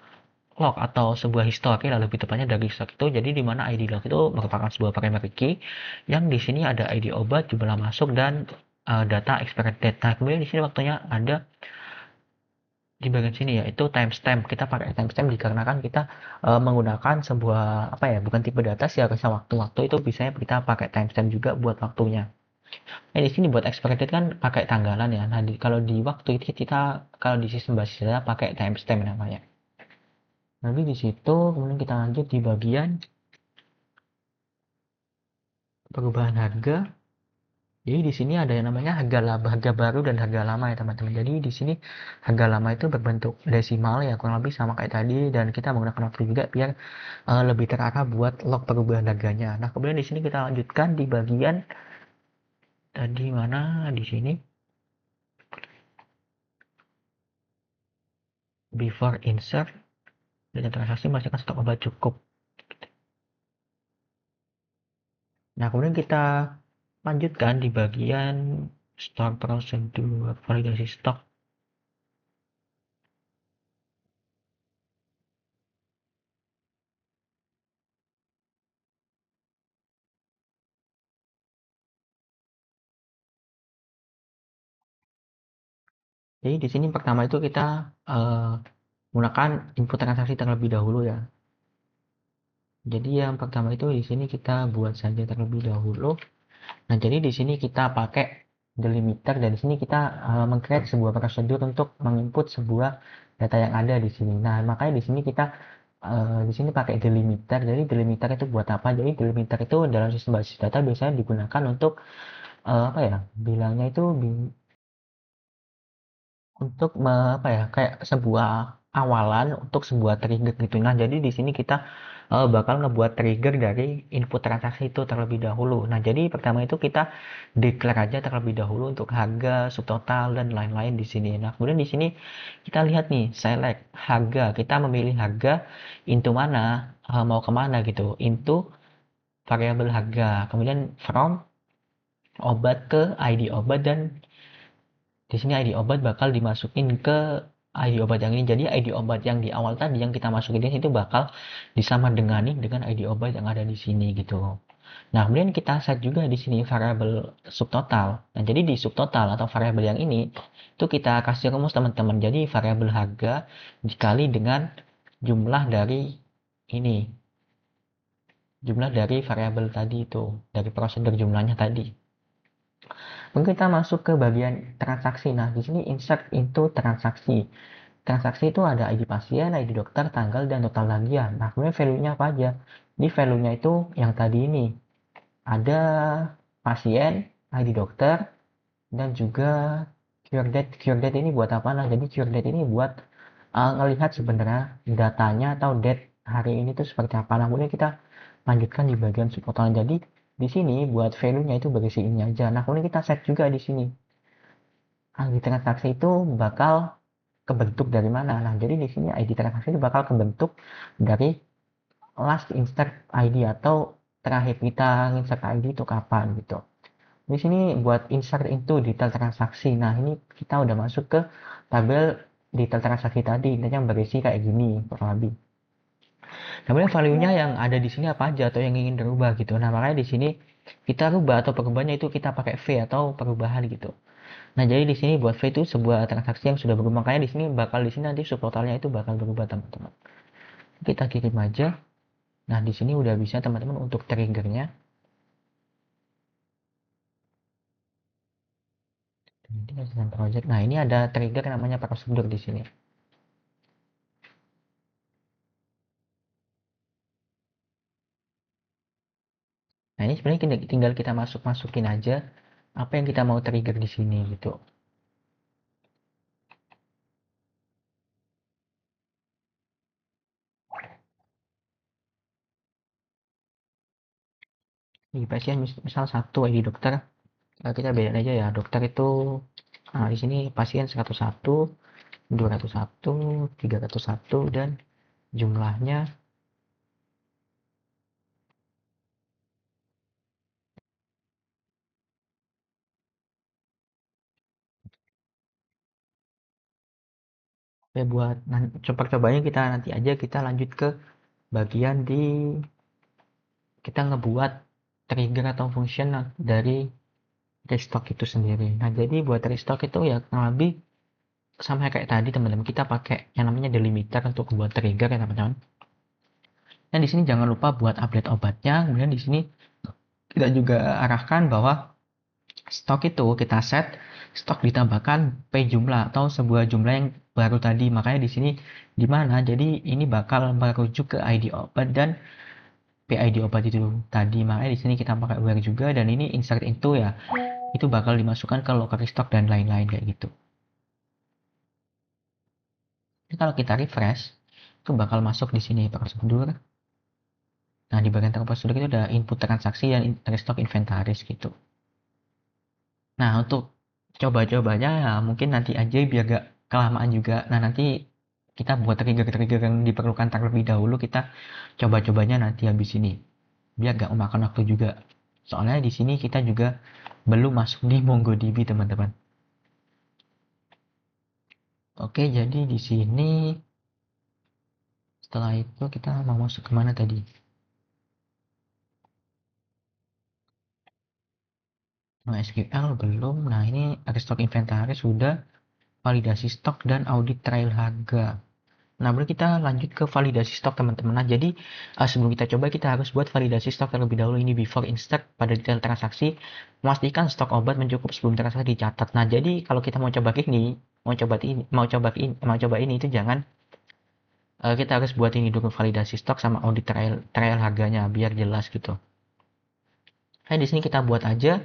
log atau sebuah history lah lebih tepatnya dari restock itu. Jadi di mana ID log itu merupakan sebuah primary key yang di sini ada ID obat, jumlah masuk dan data expired date. Nah, kemudian di sini waktunya ada di bagian sini yaitu timestamp. Kita pakai timestamp dikarenakan kita menggunakan sebuah apa ya, bukan tipe data sih, harusnya waktu-waktu itu biasanya kita pakai timestamp juga buat waktunya. Nah, di sini buat expected kan pakai tanggalan ya. Nah, kalau di waktu itu kita kalau di sistem basis data pakai timestamp namanya. Nanti di situ kemudian kita lanjut di bagian perubahan harga. Jadi di sini ada yang namanya harga baru dan harga lama ya teman-teman. Jadi di sini harga lama itu berbentuk desimal ya, kurang lebih sama kayak tadi, dan kita menggunakan waktu juga biar lebih terarah buat log perubahan harganya. Nah, kemudian di sini kita lanjutkan di bagian tadi mana di sini before insert dan transaksi masukkan stok obat cukup. Nah, kemudian kita lanjutkan di bagian Start prosedur validasi stok. Jadi di sini pertama itu kita menggunakan input transaksi terlebih dahulu ya. Jadi yang pertama itu di sini kita buat saja terlebih dahulu. Nah, jadi di sini kita pakai delimiter dan di sini kita meng-create sebuah prosedur untuk menginput sebuah data yang ada di sini. Nah, makanya di sini kita di sini pakai delimiter. Jadi delimiter itu buat apa? Jadi delimiter itu dalam sistem basis data biasanya digunakan untuk apa ya? Bilangnya itu untuk apa ya, kayak sebuah awalan untuk sebuah trigger gitu. Nah, jadi di sini kita bakal ngebuat trigger dari input transaksi itu terlebih dahulu. Nah, jadi pertama itu kita declare aja terlebih dahulu untuk harga, subtotal dan lain-lain di sini. Nah, kemudian di sini kita lihat nih, select harga. Kita memilih harga into mana, mau kemana gitu. Into variabel harga. Kemudian from obat ke ID obat dan di sini ID obat bakal dimasukin ke ID obat yang ini. Jadi ID obat yang di awal tadi yang kita masukin di situ bakal disamadengani dengan ID obat yang ada di sini gitu. Nah, kemudian kita set juga di sini variabel subtotal. Nah, jadi di subtotal atau variabel yang ini itu kita kasih rumus teman-teman. Jadi variabel harga dikali dengan jumlah dari ini. Jumlah dari variabel tadi itu, dari prosedur jumlahnya tadi. Mungkin kita masuk ke bagian transaksi. Nah, di sini insert into transaksi. Transaksi itu ada ID pasien, ID dokter, tanggal, dan total tagihan. Nah, kemudian value-nya apa aja? Ini value-nya itu yang tadi ini. Ada pasien, ID dokter, dan juga cure date. Cure date ini buat apa? Nah, jadi cure date ini buat ngelihat sebenarnya datanya atau date hari ini tuh seperti apa. Nah, kemudian kita lanjutkan di bagian subtotal. Jadi, di sini buat value-nya itu berisi ini aja. Nah, kemudian kita set juga di sini. ID transaksi itu bakal kebentuk dari mana. Nah, jadi di sini ID transaksi itu bakal kebentuk dari last insert ID atau terakhir kita insert ID itu kapan gitu. Di sini buat insert into detail transaksi. Nah, ini kita udah masuk ke tabel detail transaksi tadi. Yang berisi kayak gini kurang lebih. Kemudian value-nya yang ada di sini apa aja atau yang ingin dirubah gitu. Nah, makanya di sini kita rubah atau perubahannya itu kita pakai V atau perubahan gitu. Nah, jadi di sini buat V itu sebuah transaksi yang sudah berubah. Makanya di sini bakal di sini nanti subtotalnya itu bakal berubah, teman-teman. Kita kirim aja. Nah, di sini udah bisa teman-teman untuk triggernya. Project. Nah, ini ada trigger namanya prosedur di sini. Nah, ini sebenarnya tinggal kita masukin aja apa yang kita mau trigger di sini gitu. Di pasien misal satu ID dokter, kita bedain aja ya. Dokter itu di sini pasien 101, 201, 301 dan jumlahnya ya buat coba-cobanya kita nanti aja kita lanjut ke bagian di kita ngebuat trigger atau function dari restock itu sendiri. Nah, jadi buat restock itu ya kurang lebih sama kayak tadi teman-teman, kita pakai yang namanya delimiter untuk buat trigger ya teman-teman. Dan di sini jangan lupa buat update obatnya. Kemudian di sini kita juga arahkan bahwa stok itu kita set stok ditambahkan p jumlah atau sebuah jumlah yang baru tadi. Makanya di sini di mana? Jadi ini bakal merujuk ke ID obat dan PID obat itu tadi. Makanya di sini kita pakai where juga dan ini insert into ya. Itu bakal dimasukkan ke local stock dan lain-lain kayak gitu. Jadi kalau kita refresh, itu bakal masuk di sini prosedur. Nah, di bagian prosedur itu ada input transaksi dan restock inventaris gitu. Nah, untuk coba-cobanya ya mungkin nanti aja biar gak kelamaan juga. Nah, nanti kita buat trigger-trigger yang diperlukan terlebih dahulu, kita coba-cobanya nanti habis ini. Biar gak memakan waktu juga. Soalnya di sini kita juga belum masuk di MongoDB, teman-teman. Oke, jadi di sini setelah itu kita mau masuk kemana tadi? NoSQL belum. Nah, ini restock inventaris sudah, validasi stok dan audit trail harga. Nah, baru kita lanjut ke validasi stok, teman-teman. Nah, jadi sebelum kita coba, kita harus buat validasi stok terlebih dahulu. Ini before insert pada detail transaksi, memastikan stok obat mencukupi sebelum transaksi dicatat. Nah, jadi kalau kita mau coba ini, mau coba ini itu jangan, kita harus buat ini dulu, validasi stok sama audit trail harganya biar jelas gitu. Nah, di sini kita buat aja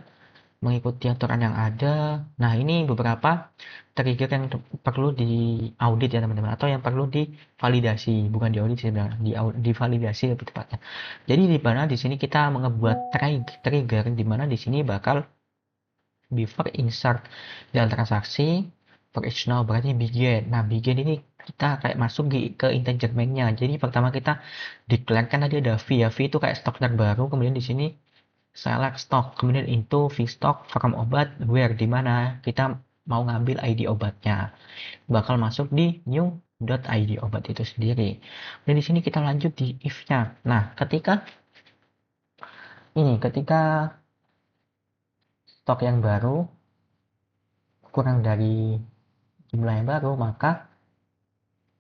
mengikuti aturan yang ada. Nah, ini beberapa trigger yang perlu di audit ya, teman-teman, atau yang perlu divalidasi, bukan di audit sebenarnya, divalidasi lebih tepatnya. Jadi di mana di sini kita membuat trigger di mana di sini bakal before insert dalam transaksi for each now, berarti begin. Nah, begin ini kita kayak masuk ke integer main-nya. Jadi pertama kita declare, kan tadi ada V ya, V itu kayak stok terbaru, kemudian di sini select stock, kemudian into vstock from obat where, di mana kita mau ngambil ID obatnya, bakal masuk di new.id obat itu sendiri. Dan di sini kita lanjut di if-nya. Nah, ketika stok yang baru kurang dari jumlah yang baru, maka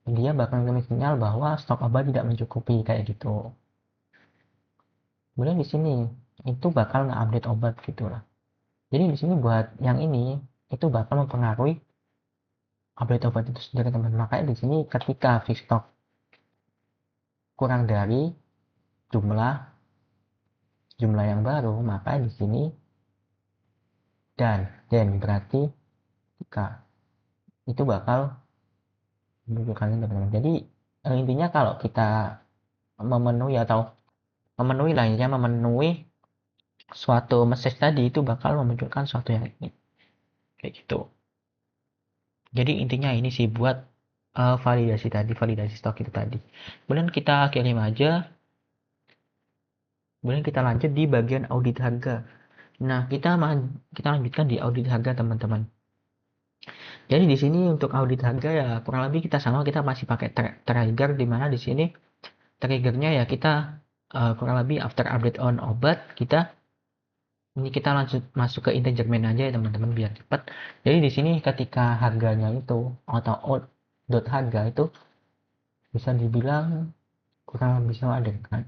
dia bakal ngirim sinyal bahwa stok obat tidak mencukupi, kayak gitu. Kemudian di sini itu bakal nge-update obat gitu lah. Jadi di sini buat yang ini itu bakal mempengaruhi update obat itu sendiri, teman. Makanya di sini ketika stok kurang dari jumlah jumlah yang baru, maka di sini dan berarti jika itu bakal menunjukkan, teman-teman. Jadi intinya kalau kita memenuhi atau memenuhi lah ya, memenuhi suatu message tadi, itu bakal memunculkan suatu yang ini, kayak gitu. Jadi intinya ini sih buat validasi stok itu tadi. Kemudian kita kirim aja, kemudian kita lanjut di bagian audit harga. Nah, kita lanjutkan di audit harga, teman-teman. Jadi di sini untuk audit harga ya kurang lebih kita sama, kita masih pakai trigger, di mana di sini triggernya ya kita kurang lebih after update on obat, kita langsung masuk ke integer main aja ya, teman-teman, biar cepat. Jadi di sini ketika harganya itu atau out dot harga itu bisa dibilang kurang lebih sama ada kan.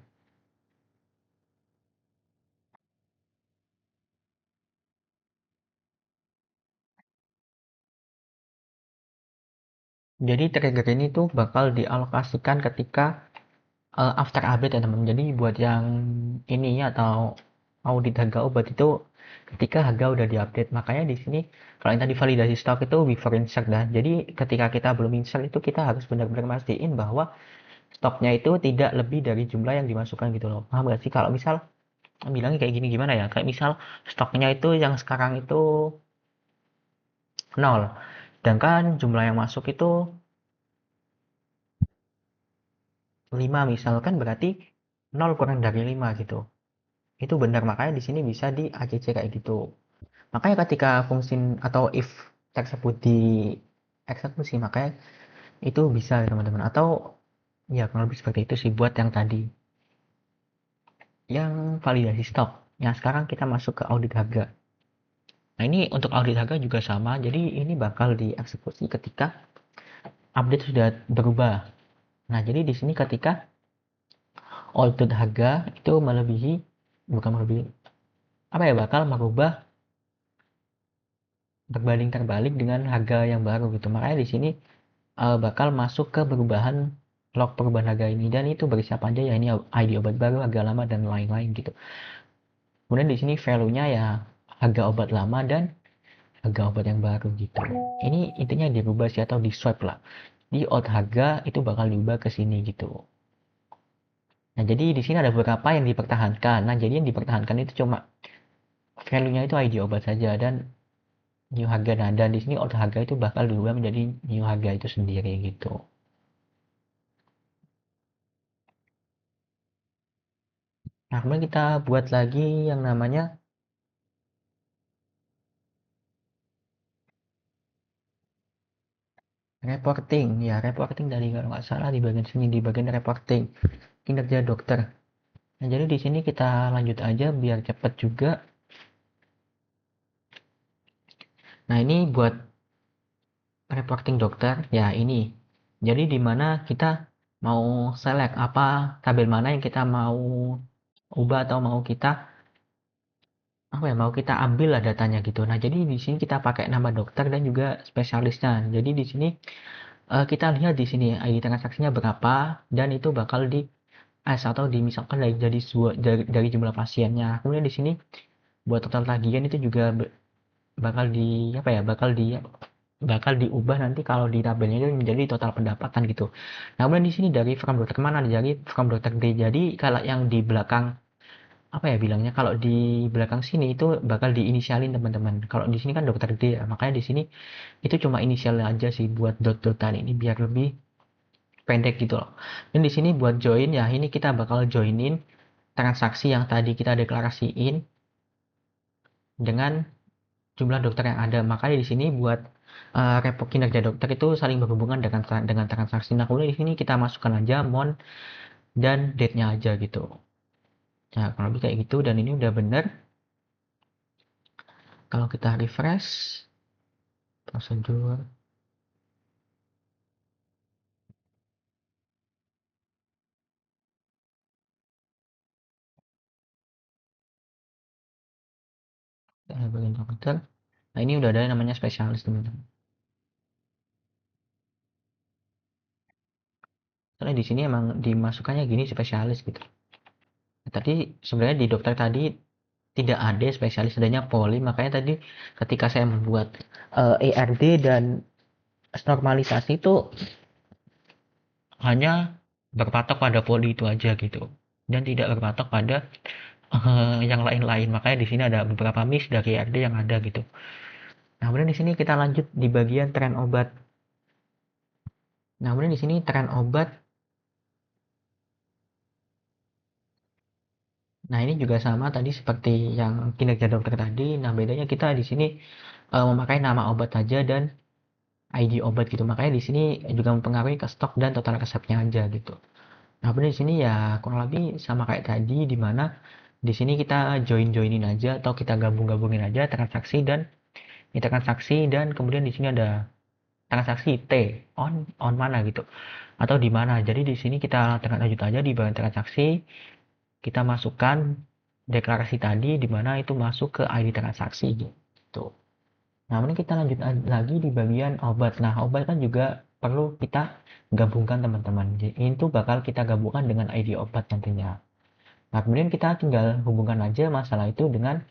Jadi trigger ini tuh bakal dialokasikan ketika after update ya, teman. Jadi buat yang ini atau audit harga obat itu ketika harga udah diupdate. Makanya di sini kalau yang tadi validasi stok itu before insert dah. Jadi ketika kita belum insert itu kita harus benar-benar mastiin bahwa stoknya itu tidak lebih dari jumlah yang dimasukkan gitu loh. Paham gak sih? Kalau misal bilangnya kayak gini, gimana ya? Kayak misal stoknya itu yang sekarang itu nol, sedangkan jumlah yang masuk itu 5 misalkan, berarti nol kurang dari 5 gitu. Itu benar, makanya di sini bisa di ACC kayak gitu. Makanya ketika fungsi atau if tersebut dieksekusi, makanya itu bisa ya, teman-teman. Atau ya kurang lebih seperti itu sih buat yang tadi, yang validasi stok. Yang sekarang kita masuk ke audit harga. Nah, ini untuk audit harga juga sama. Jadi ini bakal dieksekusi ketika update sudah berubah. Nah, jadi di sini ketika audit harga itu melebihi, bukan melebihi, apa ya, bakal merubah berbanding terbalik dengan harga yang baru gitu. Makanya di sini bakal masuk ke perubahan log perubahan harga ini, dan itu berisi apa aja ya, ini ID obat baru, harga lama, dan lain-lain gitu. Kemudian di sini value-nya ya harga obat lama dan harga obat yang baru gitu. Ini intinya dirubah sih atau di swipe lah. Di out harga itu bakal diubah ke sini gitu. Nah, jadi di sini ada beberapa yang dipertahankan. Nah, jadi yang dipertahankan itu cuma value-nya itu ID obat saja dan new harga. Nah, dan di sini out harga itu bakal diubah menjadi new harga itu sendiri gitu. Nah, kemudian kita buat lagi yang namanya Reporting, ya reporting tadi kalau nggak salah di bagian sini, di bagian reporting kinerja dokter. Nah, jadi di sini kita lanjut aja biar cepet juga. Nah, ini buat reporting dokter, ya ini. Jadi di mana kita mau select apa tabel mana yang kita mau ubah atau mau kita apa ya mau kita ambil lah datanya gitu. Nah, jadi di sini kita pakai nama dokter dan juga spesialisnya. Jadi di sini kita lihat di sini ID transaksinya berapa dan itu bakal di as atau dimisalkan dari jumlah pasiennya. Kemudian di sini buat total tagihan itu juga bakal di apa ya bakal diubah nanti kalau di tabelnya itu menjadi total pendapatan gitu. Nah, kemudian di sini dari from dokter kemana? Jadi from dokter D. Jadi kalau yang di belakang apa ya bilangnya kalau di belakang sini itu bakal diinisialin teman-teman. Kalau di sini kan dokter D ya, makanya di sini itu cuma inisial aja sih buat dot-dotan ini biar lebih pendek gitu loh. Dan di sini buat join ya ini kita bakal joinin transaksi yang tadi kita deklarasiin dengan jumlah dokter yang ada. Makanya di sini buat report kinerja dokter itu saling berhubungan dengan transaksi. Nah, kemudian di sini kita masukkan aja mon dan date-nya aja gitu. Nah, kalau lebih kayak gitu dan ini udah bener. Kalau kita refresh prosedur bagian komputer. Nah, ini udah ada namanya spesialis teman-teman. Soalnya di sini emang dimasukkannya gini spesialis gitu. Nah, tadi sebenarnya di dokter tadi tidak ada spesialis, adanya poli. Makanya tadi ketika saya membuat ERD dan normalisasi itu hanya berpatok pada poli itu aja gitu. Dan tidak berpatok pada yang lain-lain. Makanya di sini ada beberapa miss dari ERD yang ada gitu. Nah, kemudian di sini kita lanjut di bagian tren obat. Nah, kemudian di sini tren obat. Nah, ini juga sama tadi seperti yang kinerja dokter tadi. Nah, bedanya kita di sini memakai nama obat saja dan ID obat gitu. Makanya di sini juga mempengaruhi ke stok dan total resepnya aja gitu. Nah, kemudian di sini ya kurang lebih sama kayak tadi di mana di sini kita joinin aja atau kita gabungin aja transaksi dan transaksi dan kemudian di sini ada transaksi T on mana gitu atau di mana. Jadi di sini kita lanjut aja di bagian transaksi kita masukkan deklarasi tadi di mana itu masuk ke ID transaksi gitu. Nah, ini kita lanjut lagi di bagian obat. Nah, obat kan juga perlu kita gabungkan teman-teman. Itu bakal kita gabungkan dengan ID obat nantinya. Nah, kemudian kita tinggal hubungkan aja masalah itu dengan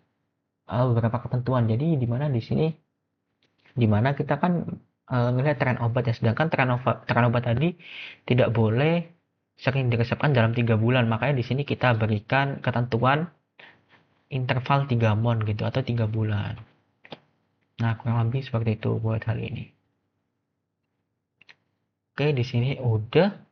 beberapa ketentuan. Jadi di mana di sini di mana kita kan ngelihat tren obat ya. Sedangkan tren obat tadi tidak boleh sering diresepkan dalam 3 bulan. Makanya di sini kita berikan ketentuan interval 3 mon gitu atau 3 bulan. Nah, kurang lebih seperti itu buat hal ini. Oke, di sini udah.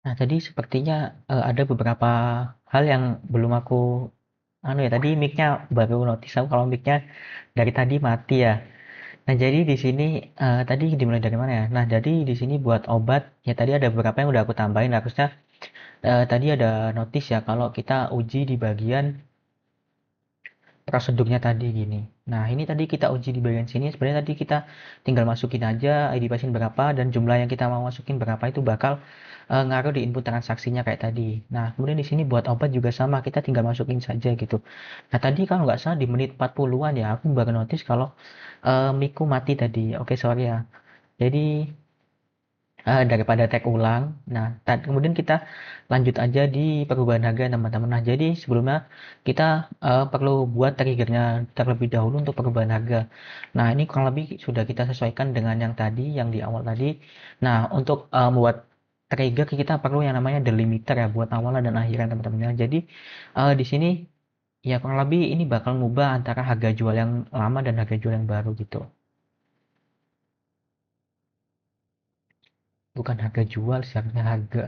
Nah, tadi sepertinya ada beberapa hal yang belum aku ya tadi mic-nya baru notice aku kalau mic-nya dari tadi mati ya. Nah, jadi di sini tadi dimulai dari mana ya? Nah, jadi di sini buat obat ya tadi ada beberapa yang udah aku tambahin harusnya tadi ada notice ya kalau kita uji di bagian prosedurnya tadi gini. Nah, ini tadi kita uji di bagian sini. Sebenarnya tadi kita tinggal masukin aja ID pasien berapa dan jumlah yang kita mau masukin berapa itu bakal ngaruh di input transaksinya kayak tadi. Nah, kemudian di sini buat obat juga sama, kita tinggal masukin saja gitu. Nah, tadi kalau nggak salah di menit 40-an ya, aku baru notice kalau mic mati tadi. Oke, sorry ya. Jadi daripada tag ulang. Nah, kemudian kita lanjut aja di perubahan harga teman-teman. Nah, jadi sebelumnya kita perlu buat triggernya terlebih dahulu untuk perubahan harga. Nah, ini kurang lebih sudah kita sesuaikan dengan yang tadi, yang di awal tadi. Nah, untuk membuat trigger kita perlu yang namanya delimiter ya buat awalan dan akhiran teman-teman. Nah, jadi di sini ya kurang lebih ini bakal ngubah antara harga jual yang lama dan harga jual yang baru gitu. Bukan harga jual sih, harga.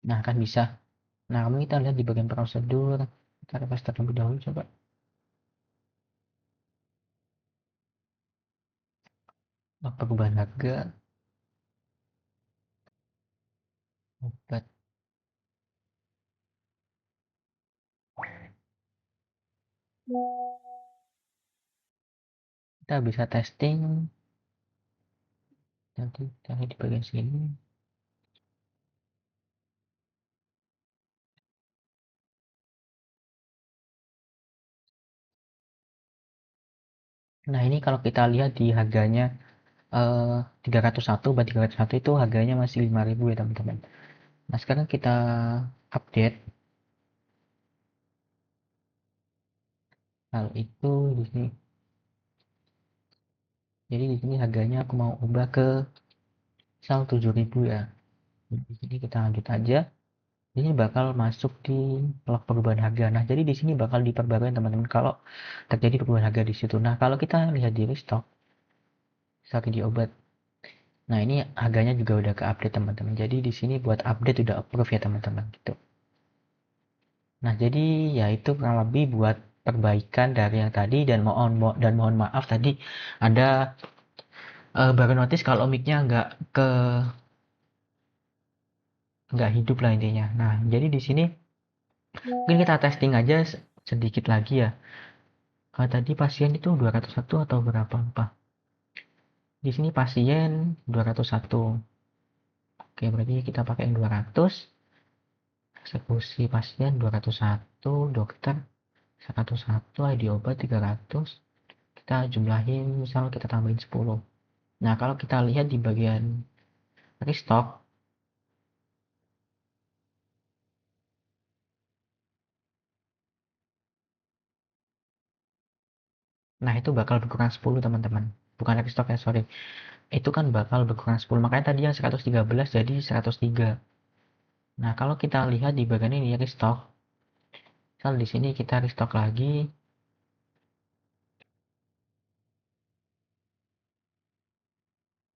Nah, kan bisa. Nah, kamu kita lihat di bagian prosedur. Kita refresh terlebih dahulu coba. Perubahan harga obat. Kita bisa testing. Nanti kita lihat di bagian sini. Nah, ini kalau kita lihat di harganya 301, bat 301 itu harganya masih 5.000 ya teman-teman. Nah, sekarang kita update. Hal itu di sini. Jadi di sini harganya aku mau ubah ke misal 7.000 ya. Di sini kita lanjut aja. Ini bakal masuk di log perubahan harga. Nah, jadi di sini bakal diperbarui teman-teman kalau terjadi perubahan harga di situ. Nah, kalau kita lihat di restock, misalnya di obat. Nah, ini harganya juga udah ke update teman-teman. Jadi di sini buat update udah approve ya teman-teman gitu. Nah, jadi ya itu kurang lebih buat perbaikan dari yang tadi dan mohon maaf tadi ada baru notice kalau mic-nya nggak hidup lah intinya. Nah, jadi di sini mungkin kita testing aja sedikit lagi ya. Tadi pasien itu 201 atau berapa lupa. Di sini pasien 201. Oke, berarti kita pakai yang 200. Eksekusi pasien 201, dokter 101, ID obat 300. Kita jumlahin, misal kita tambahin 10. Nah, kalau kita lihat di bagian restock, nah itu bakal berkurang 10 teman-teman. Bukan restock ya, sorry. Itu kan bakal berkurang 10. Makanya tadi yang 113 jadi 103. Nah, kalau kita lihat di bagian ini restock, misal di sini kita restock lagi,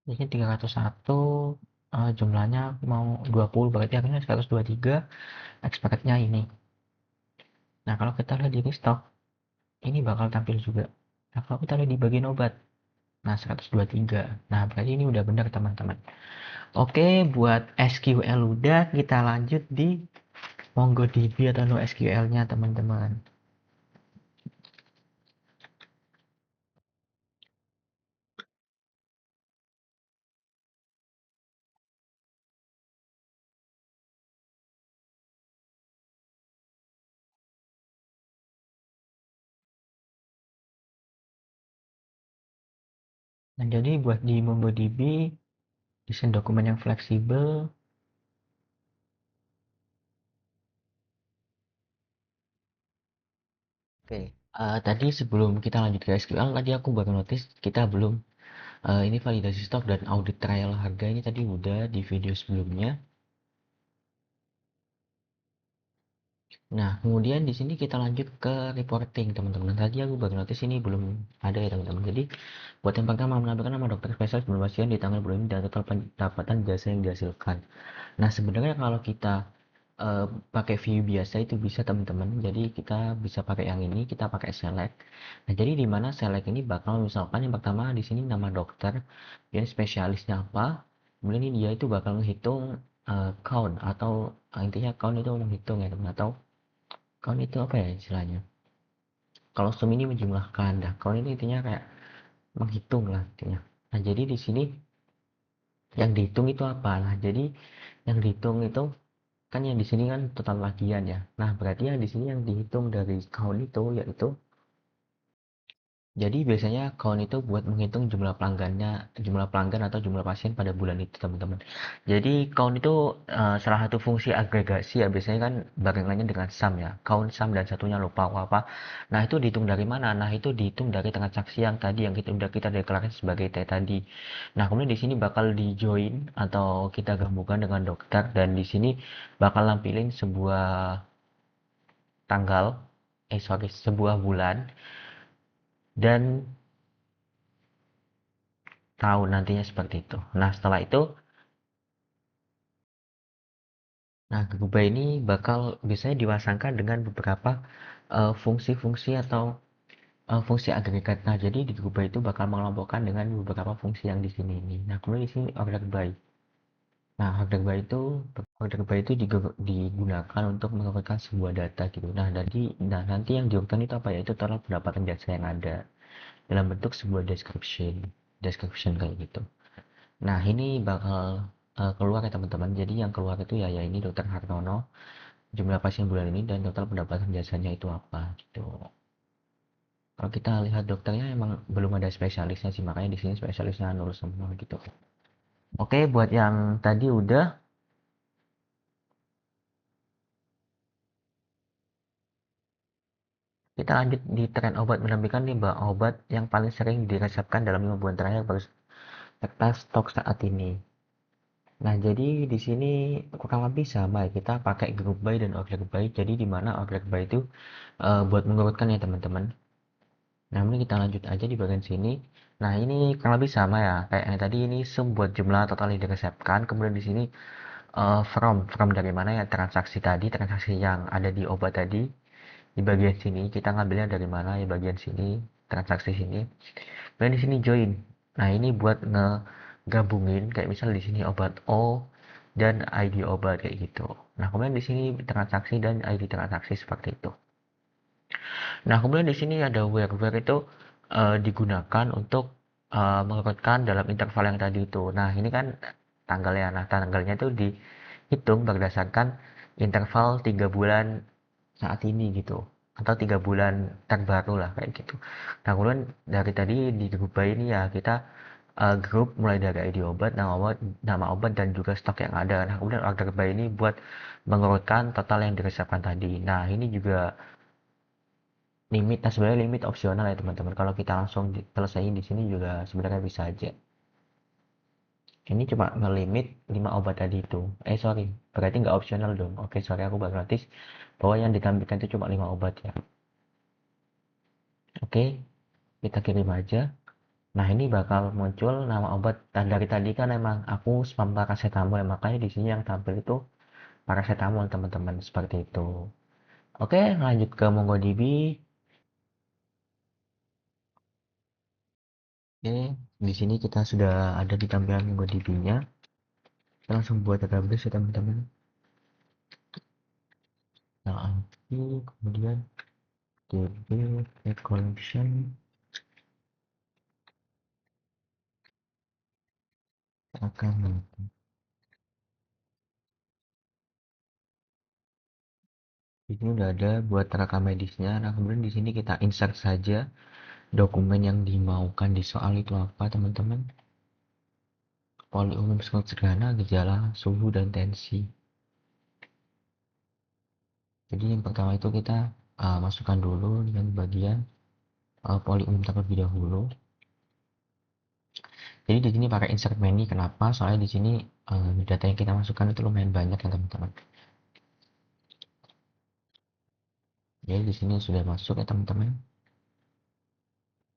ini 301, jumlahnya mau 20, berarti akhirnya 123, expectednya ini. Nah, kalau kita lihat di restock, ini bakal tampil juga. Nah, kalau kita lihat di bagian obat, nah 123. Nah, berarti ini udah benar teman-teman. Oke, buat SQL udah, kita lanjut di MongoDB atau NoSQL-nya teman-teman. Nah, jadi buat di MongoDB, desain dokumen yang fleksibel. Oke, tadi sebelum kita lanjut ke SQL, tadi aku baru notice kita belum ini validasi stok dan audit trial harga ini tadi udah di video sebelumnya. Nah, kemudian di sini kita lanjut ke reporting, teman-teman. Tadi aku baru notice ini belum ada ya, teman-teman. Jadi, buat yang pertama menambahkan nama dokter spesialis bulan pasien di tanggal bulan ini dan total pendapatan jasa yang dihasilkan. Nah, sebenarnya kalau kita pakai view biasa itu bisa, teman-teman. Jadi, kita bisa pakai yang ini, kita pakai select. Nah, jadi di mana select ini bakal misalkan yang pertama di sini nama dokter, dia spesialisnya apa. Kemudian ini dia itu bakal menghitung count atau intinya count itu menghitung ya, teman, atau count itu apa ya istilahnya? Kalau sum ini menjumlahkan, dah count ini intinya kayak menghitung lah intinya. Nah, jadi di sini yang dihitung itu apa? Nah, jadi yang dihitung itu kan yang di sini kan total bagian ya. Nah, berarti yang di sini yang dihitung dari count itu yaitu, jadi biasanya count itu buat menghitung jumlah pelanggan atau jumlah pasien pada bulan itu, teman-teman. Jadi count itu salah satu fungsi agregasi ya, biasanya kan barengannya dengan sum ya. Count, sum, dan satunya lupa apa. Nah, itu dihitung dari mana? Nah, itu dihitung dari transaksi yang tadi yang kita deklarasi sebagai T tadi. Nah, kemudian di sini bakal di join atau kita gabungkan dengan dokter, dan di sini bakal nampilin sebuah tanggal, sorry, sebuah bulan dan tahun nantinya seperti itu. Nah, setelah itu, nah, Google ini bakal biasanya dipasangkan dengan beberapa fungsi-fungsi atau fungsi agregat. Nah, jadi di Google itu bakal mengelompokkan dengan beberapa fungsi yang di sini ini. Nah, kemudian di sini order by. Nah, order by itu digunakan untuk mengumpulkan sebuah data gitu. Nah, nanti yang diurutkan itu apa ya? Itu total pendapatan jasa yang ada dalam bentuk sebuah description kayak gitu. Nah, ini bakal keluar ya, teman-teman. Jadi yang keluar itu ya ini Dokter Hartono, jumlah pasien bulan ini dan total pendapatan jasanya itu apa gitu. Kalau kita lihat dokternya emang belum ada spesialisnya sih, makanya di sini spesialisnya nol semua gitu. Oke, buat yang tadi udah, kita lanjut di tren obat menampilkan nih mbak obat yang paling sering diresepkan dalam 5 bulan terakhir serta stok saat ini. Nah, jadi di sini kurang lebih sama ya, kita pakai group by dan order by. Jadi di mana order by itu buat mengurutkan ya, teman-teman. Nah, ini kita lanjut aja di bagian sini. Nah, ini kurang lebih sama ya, kayak yang tadi ini sum buat jumlah total yang diresepkan. Kemudian di sini from dari mana ya, transaksi yang ada di obat tadi. Di bagian sini kita ngambilnya dari mana ya, bagian sini, transaksi sini. Kemudian di sini join. Nah, ini buat ngegabungin kayak misal di sini obat O dan ID obat kayak gitu. Nah, kemudian di sini transaksi dan ID transaksi seperti itu. Nah, kemudian di sini ada where itu digunakan untuk mengurutkan dalam interval yang tadi itu. Nah, ini kan tanggalnya. Nah, tanggalnya itu dihitung berdasarkan interval 3 bulan saat ini gitu, atau 3 bulan terbaru lah kayak gitu. Nah, kemudian dari tadi di grup by ini ya kita grup mulai dari ID obat, nama obat dan juga stok yang ada. Nah, kemudian order by ini buat mengurutkan total yang diresepkan tadi. Nah, ini juga limit. Nah, sebenarnya limit opsional ya, teman-teman. Kalau kita langsung selesaiin di sini juga sebenarnya bisa aja. Ini cuma ngelimit 5 obat tadi itu. Sorry, berarti nggak opsional dong. Oke, sorry, aku baru notice bahwa yang ditampilkan itu cuma 5 obat ya. Oke, kita kirim aja. Nah, ini bakal muncul nama obat. Dan dari tadi kan emang aku spam paracetamol ya, makanya di sini yang tampil itu paracetamol, teman-teman, seperti itu. Oke, lanjut ke MongoDB. Oke, di sini kita sudah ada di tampilan MongoDB-nya. Kita langsung buat database ya, teman-teman. Nah, kemudian DB collection akan, di sini udah ada buat rekam medisnya. Nah, kemudian di sini kita insert saja dokumen yang dimaukan di soal itu apa, teman-teman. Poli umum sangat sederhana, gejala, suhu, dan tensi. Jadi yang pertama itu kita masukkan dulu dengan bagian poli umum terlebih dahulu. Jadi di sini pakai insert many, kenapa? Soalnya di sini data yang kita masukkan itu lumayan banyak ya, teman-teman. Jadi di sini sudah masuk ya teman-teman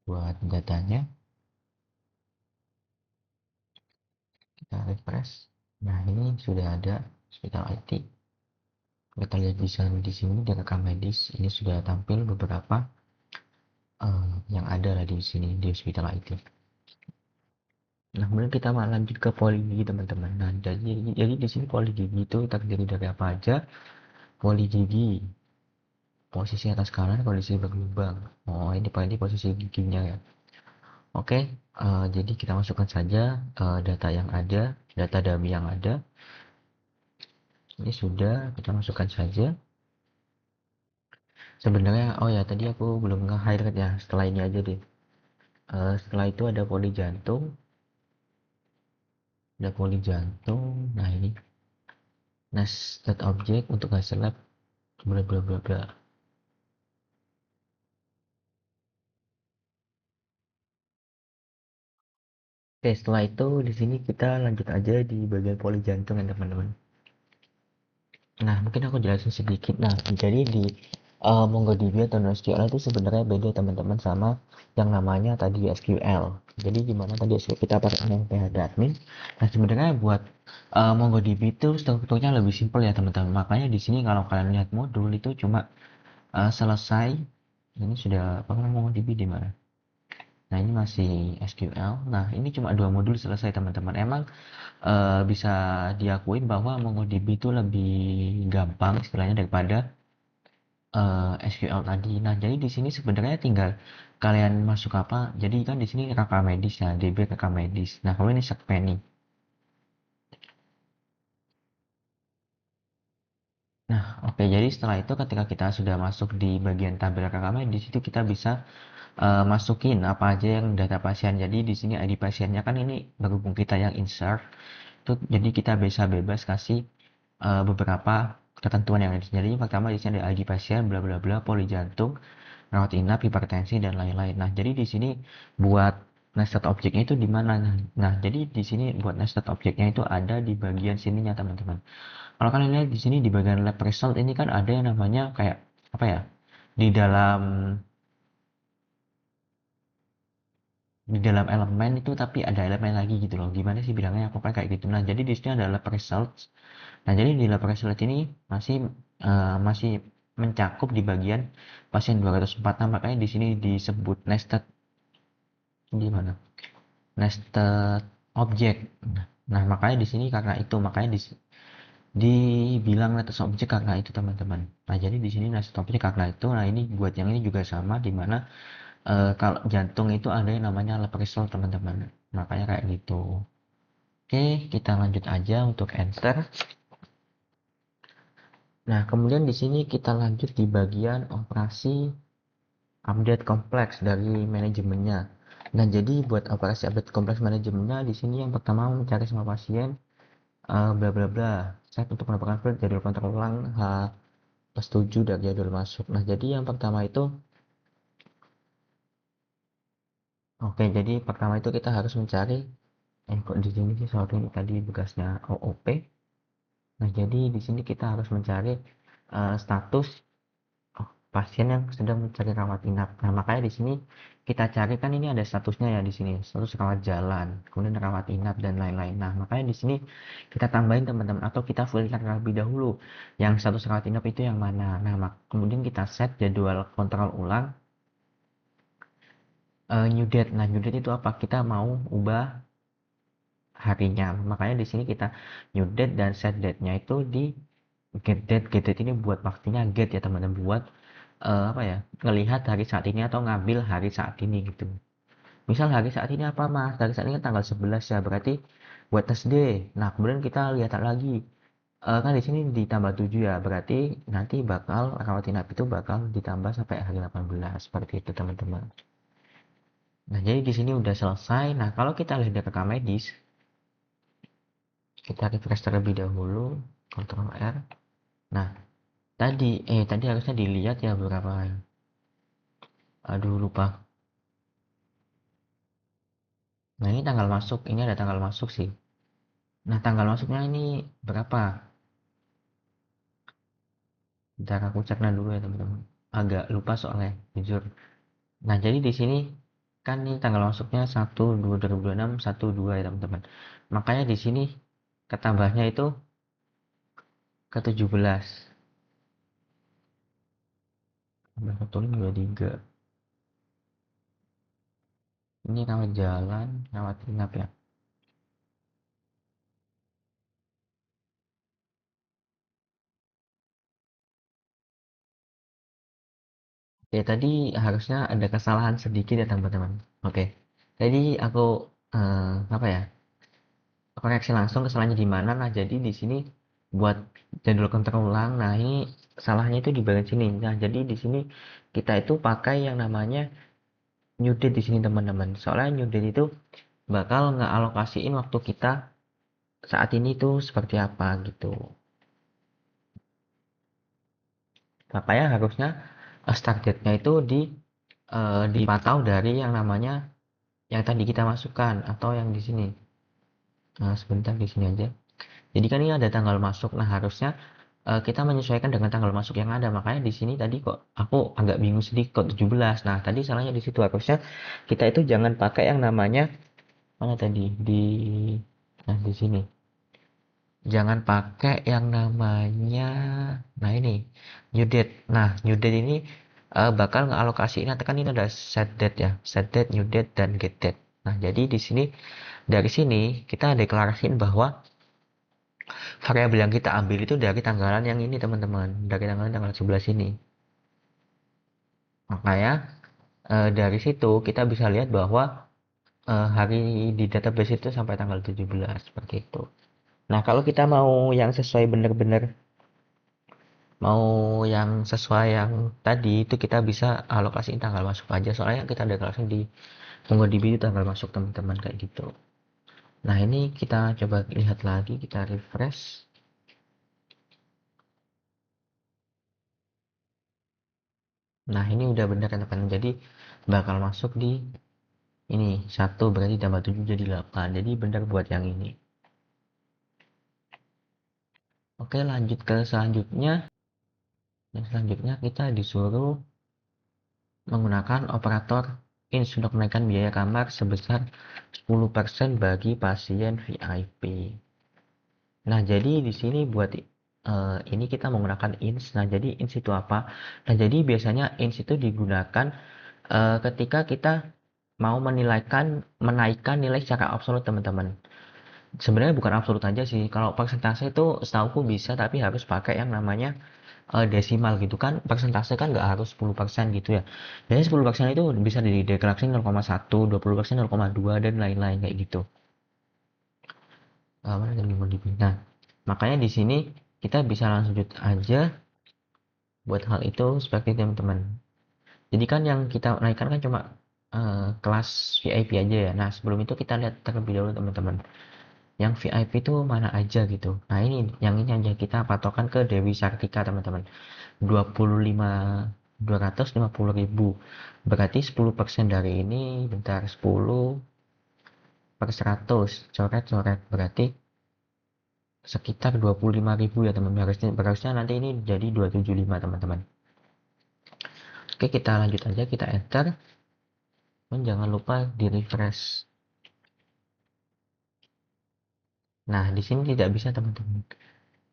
buat datanya. Kita refresh. Nah, ini sudah ada hospital IT. Kita lihat di sini di rekam medis ini sudah tampil beberapa yang ada lah di sini di hospital IT. Nah, kemudian kita mau lanjut ke poli gigi teman-teman. Nah, jadi di sini poli gigi itu terdiri dari apa aja? Poli gigi, posisi atas kanan, kondisi berlubang. Oh, ini posisi giginya ya. Oke, jadi kita masukkan saja data yang ada, data dummy yang ada. Ini sudah, kita masukkan saja. Sebenarnya, oh ya tadi aku belum nge-highlight ya, setelah ini aja deh. Setelah itu ada poli jantung, nah ini. Nah, state object untuk hasil lab, bla bla bla bla. Oke, setelah itu di sini kita lanjut aja di bagian poli jantung ya teman-teman. Nah, mungkin aku jelasin sedikit. Nah, jadi di MongoDB atau NoSQL itu sebenarnya beda teman-teman sama yang namanya tadi SQL. Jadi gimana tadi SQL kita pakai php-admin. Nah, sebenarnya buat MongoDB itu strukturnya lebih simpel ya teman-teman. Makanya di sini kalau kalian lihat modul itu cuma selesai. Ini sudah apa namanya MongoDB di mana? Nah, ini masih SQL. Nah, ini cuma dua modul selesai teman-teman. Emang bisa diakuin bahwa MongoDB itu lebih gampang istilahnya daripada SQL tadi. Nah, jadi di sini sebenarnya tinggal kalian masuk apa. Jadi kan di sini rekam medis ya, DB rekam medis. Nah, kalau ini Penny. Nah, oke. Jadi setelah itu ketika kita sudah masuk di bagian tabel rekam medis itu kita bisa masukin apa aja yang data pasien. Jadi di sini ID pasiennya kan ini berhubung kita yang insert. Itu jadi kita bisa bebas kasih beberapa ketentuan yang ada. Jadi pertama di sini ada ID pasien, bla bla bla, poli jantung, rawat inap, hipertensi dan lain-lain. Nah, jadi di sini buat nested objeknya itu di mana? Nah, jadi di sini buat nested objeknya itu ada di bagian sininya teman-teman. Kalau kalian lihat di sini di bagian lab result ini kan ada yang namanya kayak apa ya? Di dalam di dalam elemen itu tapi ada elemen lagi gitu loh. Gimana sih bilangnya? Pokoknya kayak gitu. Nah, jadi di sini ada lab results. Nah, jadi di lab result ini masih mencakup di bagian pasien 204. Nah, makanya di sini disebut nested di mana? Nested object. Nah, makanya di sini karena itu makanya dibilang nested object karena itu teman-teman. Nah, jadi di sini nested object karena itu. Nah, ini buat yang ini juga sama di mana kalau jantung itu ada yang namanya lab result teman-teman. Makanya kayak gitu. Oke, kita lanjut aja untuk enter. Nah, kemudian di sini kita lanjut di bagian operasi update kompleks dari manajemennya. Nah, jadi buat operasi update kompleks manajemennya di sini yang pertama mencari semua pasien bla bla bla. Set untuk mendapatkan file jadwal kontrol ulang H plus 7 dari jadwal masuk. Nah, jadi yang pertama itu oke, jadi pertama itu kita harus mencari kok di sini sih sorry tadi begasnya OOP. Nah, jadi di sini kita harus mencari status pasien yang sedang mencari rawat inap. Nah, makanya di sini kita cari kan ini ada statusnya ya di sini, status rawat jalan, kemudian rawat inap dan lain-lain. Nah, makanya di sini kita tambahin teman-teman atau kita filter terlebih dahulu yang status rawat inap itu yang mana. Nah, kemudian kita set jadwal kontrol ulang new date. Nah, new date itu apa? Kita mau ubah harinya. Makanya di sini kita new date dan set date-nya itu di get date. Get date ini buat waktunya get ya teman-teman, buat apa ya, ngelihat hari saat ini atau ngambil hari saat ini gitu. Misal hari saat ini apa mas? Hari saat ini kan tanggal 11 ya, berarti buat Thursday. Nah, kemudian kita lihat lagi. Kan di sini ditambah 7 ya, berarti nanti bakal rawat inap itu bakal ditambah sampai hari 18 seperti itu teman-teman. Nah, jadi di sini udah selesai. Nah, kalau kita lihat dari rekam medis, kita refresh terlebih dahulu, Ctrl R. Nah, tadi harusnya dilihat ya beberapa. Aduh, lupa. Nah, ini tanggal masuk, ini ada tanggal masuk sih. Nah, tanggal masuknya ini berapa? Bentar aku cek dulu ya teman-teman. agak lupa soalnya, jujur. Nah, jadi di sini kan ini tanggal masuknya 1/2/2026, 1/2 ya teman-teman. Makanya di sini ketambahnya itu ke 17. Tambah 1/5/23. Ini rawat jalan, rawat inap ya. Oke, tadi harusnya ada kesalahan sedikit ya teman-teman. Oke, jadi aku apa ya? Koreksi langsung kesalahannya di mana. Nah, jadi di sini buat jadwal kontrol ulang. Nah, ini salahnya itu di bagian sini. Nah, jadi di sini kita itu pakai yang namanya new date di sini teman-teman. Soalnya new date itu bakal ngealokasiin waktu kita saat ini tuh seperti apa gitu. Makanya harusnya start date-nya itu dipantau dari yang namanya yang tadi kita masukkan atau yang di sini. Nah, sebentar di sini aja. Jadi kan ini ada tanggal masuk. Nah, harusnya kita menyesuaikan dengan tanggal masuk yang ada. Makanya di sini tadi kok aku agak bingung sedikit kok 17. Nah, tadi salahnya di situ. Harusnya kita itu jangan pakai yang namanya mana tadi di nah di sini. Jangan pakai yang namanya nah ini new date. Nah, new date ini bakal ngealokasiin nanti kan ini ada set date ya. Set date, new date dan get date. Nah, jadi di sini dari sini kita deklarasiin bahwa variabel yang kita ambil itu dari tanggalan yang ini teman-teman, dari tanggal 11 ini. Makanya dari situ kita bisa lihat bahwa hari di database itu sampai tanggal 17 seperti itu. Nah, kalau kita mau yang sesuai benar-benar mau yang sesuai yang tadi itu kita bisa alokasiin tanggal masuk aja soalnya kita deklarasi di MongoDB itu tanggal masuk teman-teman kayak gitu. Nah, ini kita coba lihat lagi, kita refresh. Nah, ini udah benar kan teman. Jadi bakal masuk di ini 1 berarti tambah 7 jadi 8. Jadi benar buat yang ini. Oke, lanjut ke selanjutnya. Yang selanjutnya kita disuruh menggunakan operator ins untuk menaikkan biaya kamar sebesar 10% bagi pasien VIP. Nah, jadi di sini buat ini kita menggunakan ins. Nah, jadi ins itu apa? Nah, jadi biasanya ins itu digunakan ketika kita mau menaikkan nilai secara absolut teman-teman. Sebenarnya bukan absolut aja sih. Kalau persentase itu setauku bisa, tapi harus pakai yang namanya desimal gitu kan. Persentase kan nggak harus 10% gitu ya. Jadi 10% itu bisa dideklarasi 0,1, 20%, 0,2 dan lain-lain kayak gitu. Mana yang mau dipilih? Nah, makanya di sini kita bisa langsung lanjut aja buat hal itu seperti teman-teman. Jadi kan yang kita naikkan kan cuma kelas VIP aja ya. Nah, sebelum itu kita lihat terlebih dahulu teman-teman. Yang VIP itu mana aja gitu. Nah, ini yang ini aja kita patokan ke Dewi Sartika teman-teman. 250.000 berarti 10% dari ini bentar 10/100 coret-coret berarti sekitar 25.000 ya teman-teman. Harusnya nanti ini jadi 275 teman-teman. Oke, kita lanjut aja, kita enter dan jangan lupa di refresh. Nah, di sini tidak bisa teman-teman.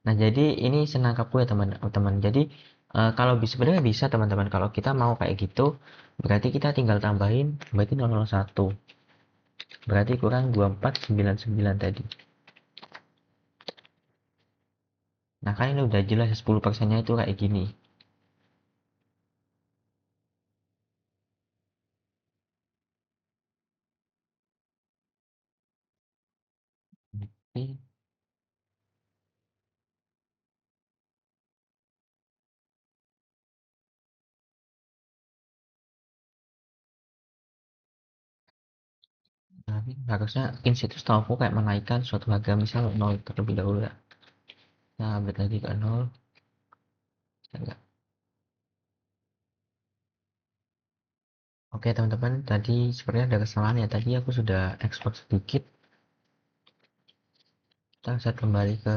Nah, jadi ini senangkapku ya teman-teman. Jadi kalau sebenarnya bisa teman-teman. Kalau kita mau kayak gitu, berarti kita tinggal tambahin berarti 001. Berarti kurang 2499 tadi. Nah, kan ini udah jelas 10%-nya itu kayak gini. Oke, tapi harusnya institut setahu aku kayak menaikkan suatu harga misal 0 terlebih dahulu ya. Nah, balik lagi ke 0. Enggak. Oke, teman-teman, tadi sebenarnya ada kesalahan ya. Tadi aku sudah ekspor sedikit. Kita set kembali ke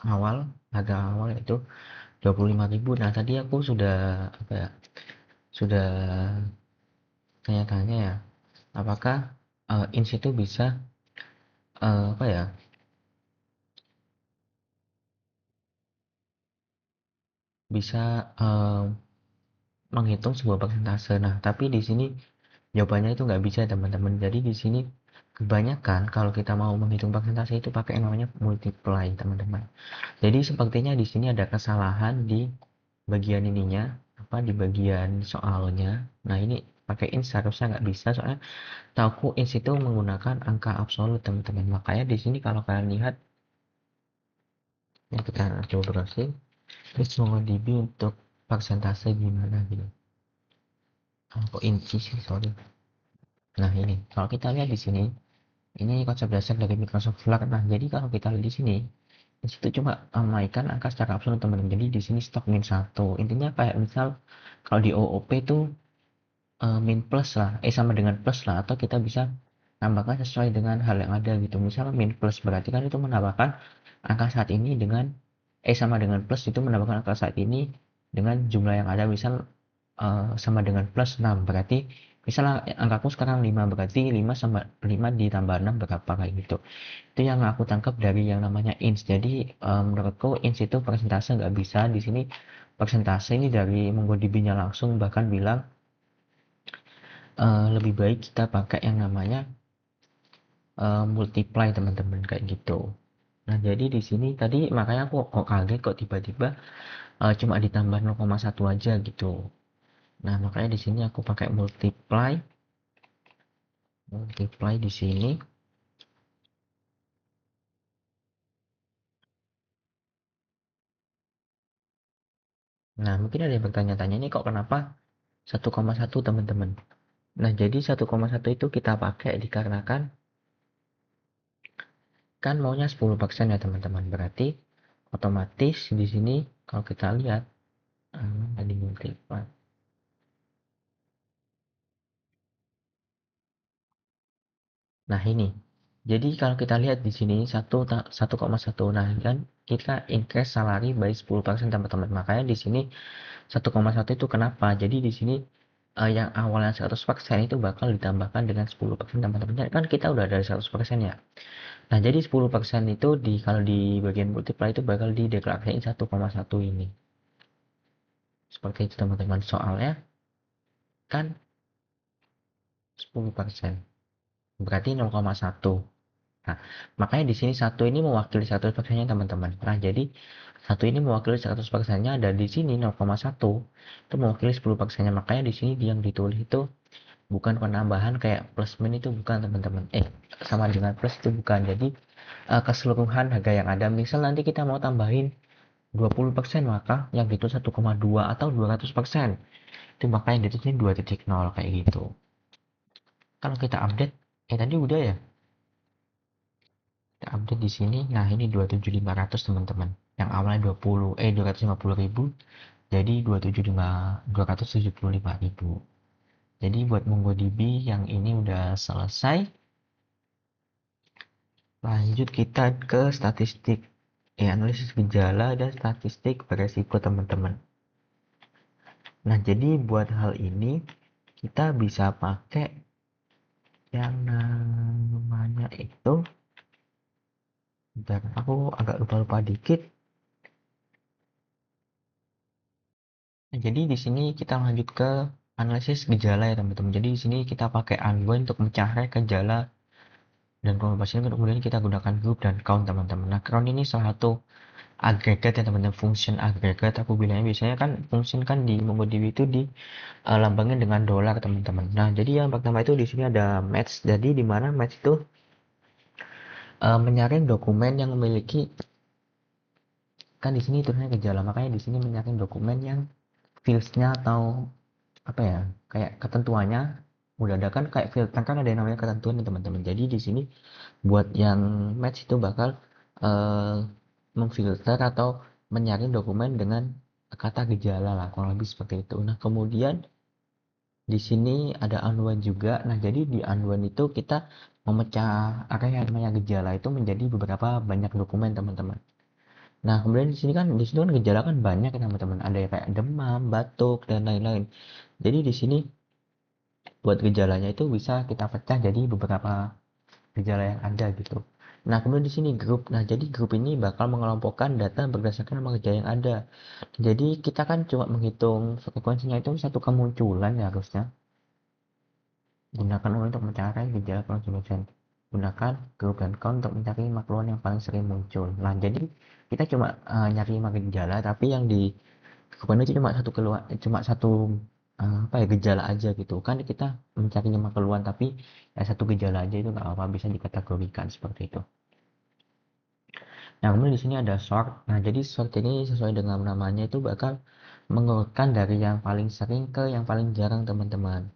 awal, harga awal itu 25.000. Nah, tadi aku sudah apa ya? Sudah tanya-tanya ya, apakah ins itu bisa apa ya? Bisa menghitung sebuah persentase. Nah, tapi di sini jawabannya itu nggak bisa, teman-teman. Jadi di sini kebanyakan kalau kita mau menghitung persentase itu pakai yang namanya multiply, teman-teman. Jadi sepertinya di sini ada kesalahan di bagian ininya, apa di bagian soalnya. Nah, ini pakai ins seharusnya nggak bisa, soalnya tahu ins itu menggunakan angka absolut, teman-teman. Makanya di sini kalau kalian lihat, ya kita coba browsing, terus MongoDB untuk persentase gimana gitu. Oh, inci sih, sorry. Nah, ini kalau kita lihat di sini, ini konsep dasar dari Microsoft Flag. Nah, jadi kalau kita lihat di sini, di situ cuma menaikkan angka secara absolut, teman-teman. Jadi di sini stok min 1. Intinya kayak misal kalau di OOP itu min plus lah, sama dengan plus lah, atau kita bisa tambahkan sesuai dengan hal yang ada gitu. Misal min plus berarti kan itu menambahkan angka saat ini dengan sama dengan plus, itu menambahkan angka saat ini dengan jumlah yang ada. Misal sama dengan plus 6 berarti misalnya angkaku sekarang 5, berarti 5 sama 5 ditambah 6 berapa, kayak gitu. Itu yang aku tangkap dari yang namanya ins. Jadi menurutku ins itu persentase nggak bisa. Di sini persentase ini dari MongoDB-nya langsung bahkan bilang lebih baik kita pakai yang namanya multiply, teman-teman, kayak gitu. Nah, jadi di sini tadi makanya aku kok kaget kok tiba-tiba cuma ditambah 0,1 aja gitu. Nah, makanya di sini aku pakai multiply di sini. Nah, mungkin ada yang bertanya-tanya, ini kok kenapa 1,1, teman-teman. Nah, jadi 1,1 itu kita pakai dikarenakan kan maunya 10% ya, teman-teman. Berarti otomatis di sini kalau kita lihat tadi multiply. Nah, ini. Jadi kalau kita lihat di sini 1,1. Nah, kan kita increase salary by 10%, teman-teman. Makanya di sini 1,1 itu kenapa? Jadi di sini yang awalnya 100% itu bakal ditambahkan dengan 10%, teman-teman. Kan kita udah ada 100% ya. Nah, jadi 10% itu kalau di bagian multiply itu bakal dideklarasikan 1,1 ini. Seperti itu, teman-teman. Soalnya kan 10%. Berarti 0,1. Nah, makanya di sini satu ini mewakili 100%-nya, teman-teman. Nah, jadi satu ini mewakili 100%-nya, dan di sini 0,1 itu mewakili 10%-nya. Makanya di sini yang ditulis itu bukan penambahan kayak plus min, itu bukan, teman-teman. Sama dengan plus itu bukan. Jadi keseluruhan harga yang ada. Misal nanti kita mau tambahin 20%, maka yang ditulis 1,2 atau 200%. Itu maka yang ditulisnya 2.0 kayak gitu. Kalau kita update, tadi udah ya. Kita update di sini. Nah, ini 27.500, teman-teman. Yang awalnya 250.000 jadi 275.275.000. Jadi buat MongoDB yang ini udah selesai. Lanjut kita ke statistik. Analisis gejala dan statistik beresiko, teman-teman. Nah, jadi buat hal ini kita bisa pakai yang namanya itu, bentar, aku agak lupa-lupa dikit. Nah, jadi di sini kita lanjut ke analisis gejala ya, teman-teman. Jadi di sini kita pakai Unbound untuk mencari gejala dan kemudian kita gunakan group dan count, teman-teman. Nah, count ini salah satu agregat ya, teman-teman, function agregat. Aku bilangnya biasanya kan function kan di MongoDB itu di lambangin dengan dolar, teman-teman. Nah, jadi yang pertama itu di sini ada match. Jadi di mana match itu menyaring dokumen yang memiliki, kan di sini tulisannya gejala, makanya di sini menyaring dokumen yang fields-nya atau apa ya, kayak ketentuannya udah ada. Kan kayak filter kan ada yang namanya ketentuan ya, teman-teman. Jadi di sini buat yang match itu bakal uh, memfilter atau menyaring dokumen dengan kata gejala lah, kurang lebih seperti itu. Nah, kemudian di sini ada unwind juga. Nah, jadi di unwind itu kita memecah area yang namanya gejala itu menjadi beberapa banyak dokumen, teman-teman. Nah, kemudian di sini kan gejala kan banyak ya teman-teman. Ada yang kayak demam, batuk, dan lain-lain. Jadi di sini buat gejalanya itu bisa kita pecah jadi beberapa gejala yang ada gitu. Nah, kemudian di sini grup. Nah, jadi grup ini bakal mengelompokkan data berdasarkan nama gejala yang ada. Jadi kita kan cuma menghitung frekuensinya itu satu kemunculan ya harusnya. Gunakan UI untuk mencari gejala konsumen. Gunakan grup dan count untuk mencari makluan yang paling sering muncul. Nah, jadi kita cuma nyari gejala, tapi yang di grup itu cuma satu keluar, cuma satu apa ya gejala aja gitu. Kan kita mencari makluan, tapi ya satu gejala aja itu nggak apa-apa, bisa dikategorikan seperti itu. Nah, kemudian di sini ada sort. Nah, jadi sort ini sesuai dengan namanya itu bakal mengurutkan dari yang paling sering ke yang paling jarang teman-teman.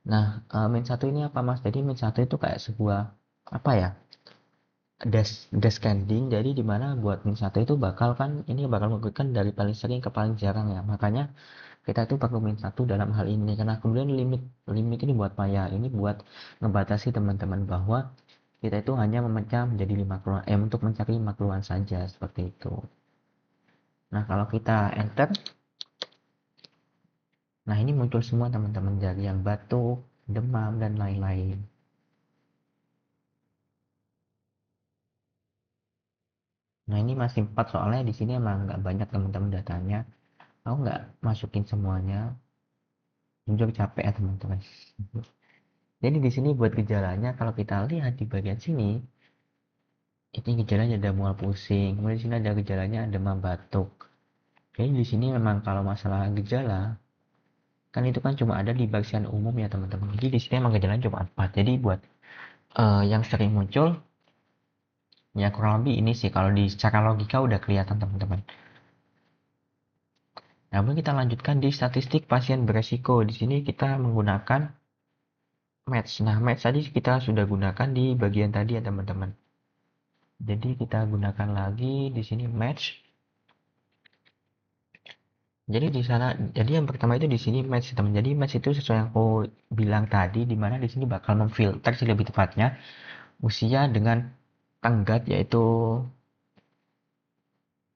Nah, min satu ini apa Mas? Jadi min satu itu kayak sebuah apa ya? Descending. Jadi dimana buat min satu itu bakal kan ini bakal mengurutkan dari paling sering ke paling jarang ya. Makanya kita itu perlu min satu dalam hal ini karena kemudian limit limit ini buat Maya ini buat ngebatasi teman-teman bahwa kita itu hanya memecah menjadi 5 keluhan untuk mencari 5 keluhan saja seperti itu. Nah, kalau kita enter, nah ini muncul semua teman-teman dari yang batuk, demam, dan lain-lain. Nah, ini masih 4 soalnya di sini emang nggak banyak teman-teman datanya. Aku nggak masukin semuanya. Jujur capek ya teman-teman. Jadi di sini buat gejalanya kalau kita lihat di bagian sini, ini gejalanya ada mual pusing. Kemudian di sini ada gejalanya demam batuk. Jadi di sini memang kalau masalah gejala kan itu kan cuma ada di bagian umum ya teman-teman. Jadi di sini emang gejalanya cuma 4. Jadi buat yang sering muncul ya kurang lebih ini sih kalau di secara logika udah kelihatan teman-teman. Namun kita lanjutkan di statistik pasien beresiko. Di sini kita menggunakan match. Nah, match tadi kita sudah gunakan di bagian tadi ya teman-teman. Jadi kita gunakan lagi di sini match. Jadi di sana, jadi yang pertama itu di sini match teman. Jadi match itu sesuai yang aku bilang tadi, di mana di sini bakal memfilter sih lebih tepatnya usia dengan tenggat yaitu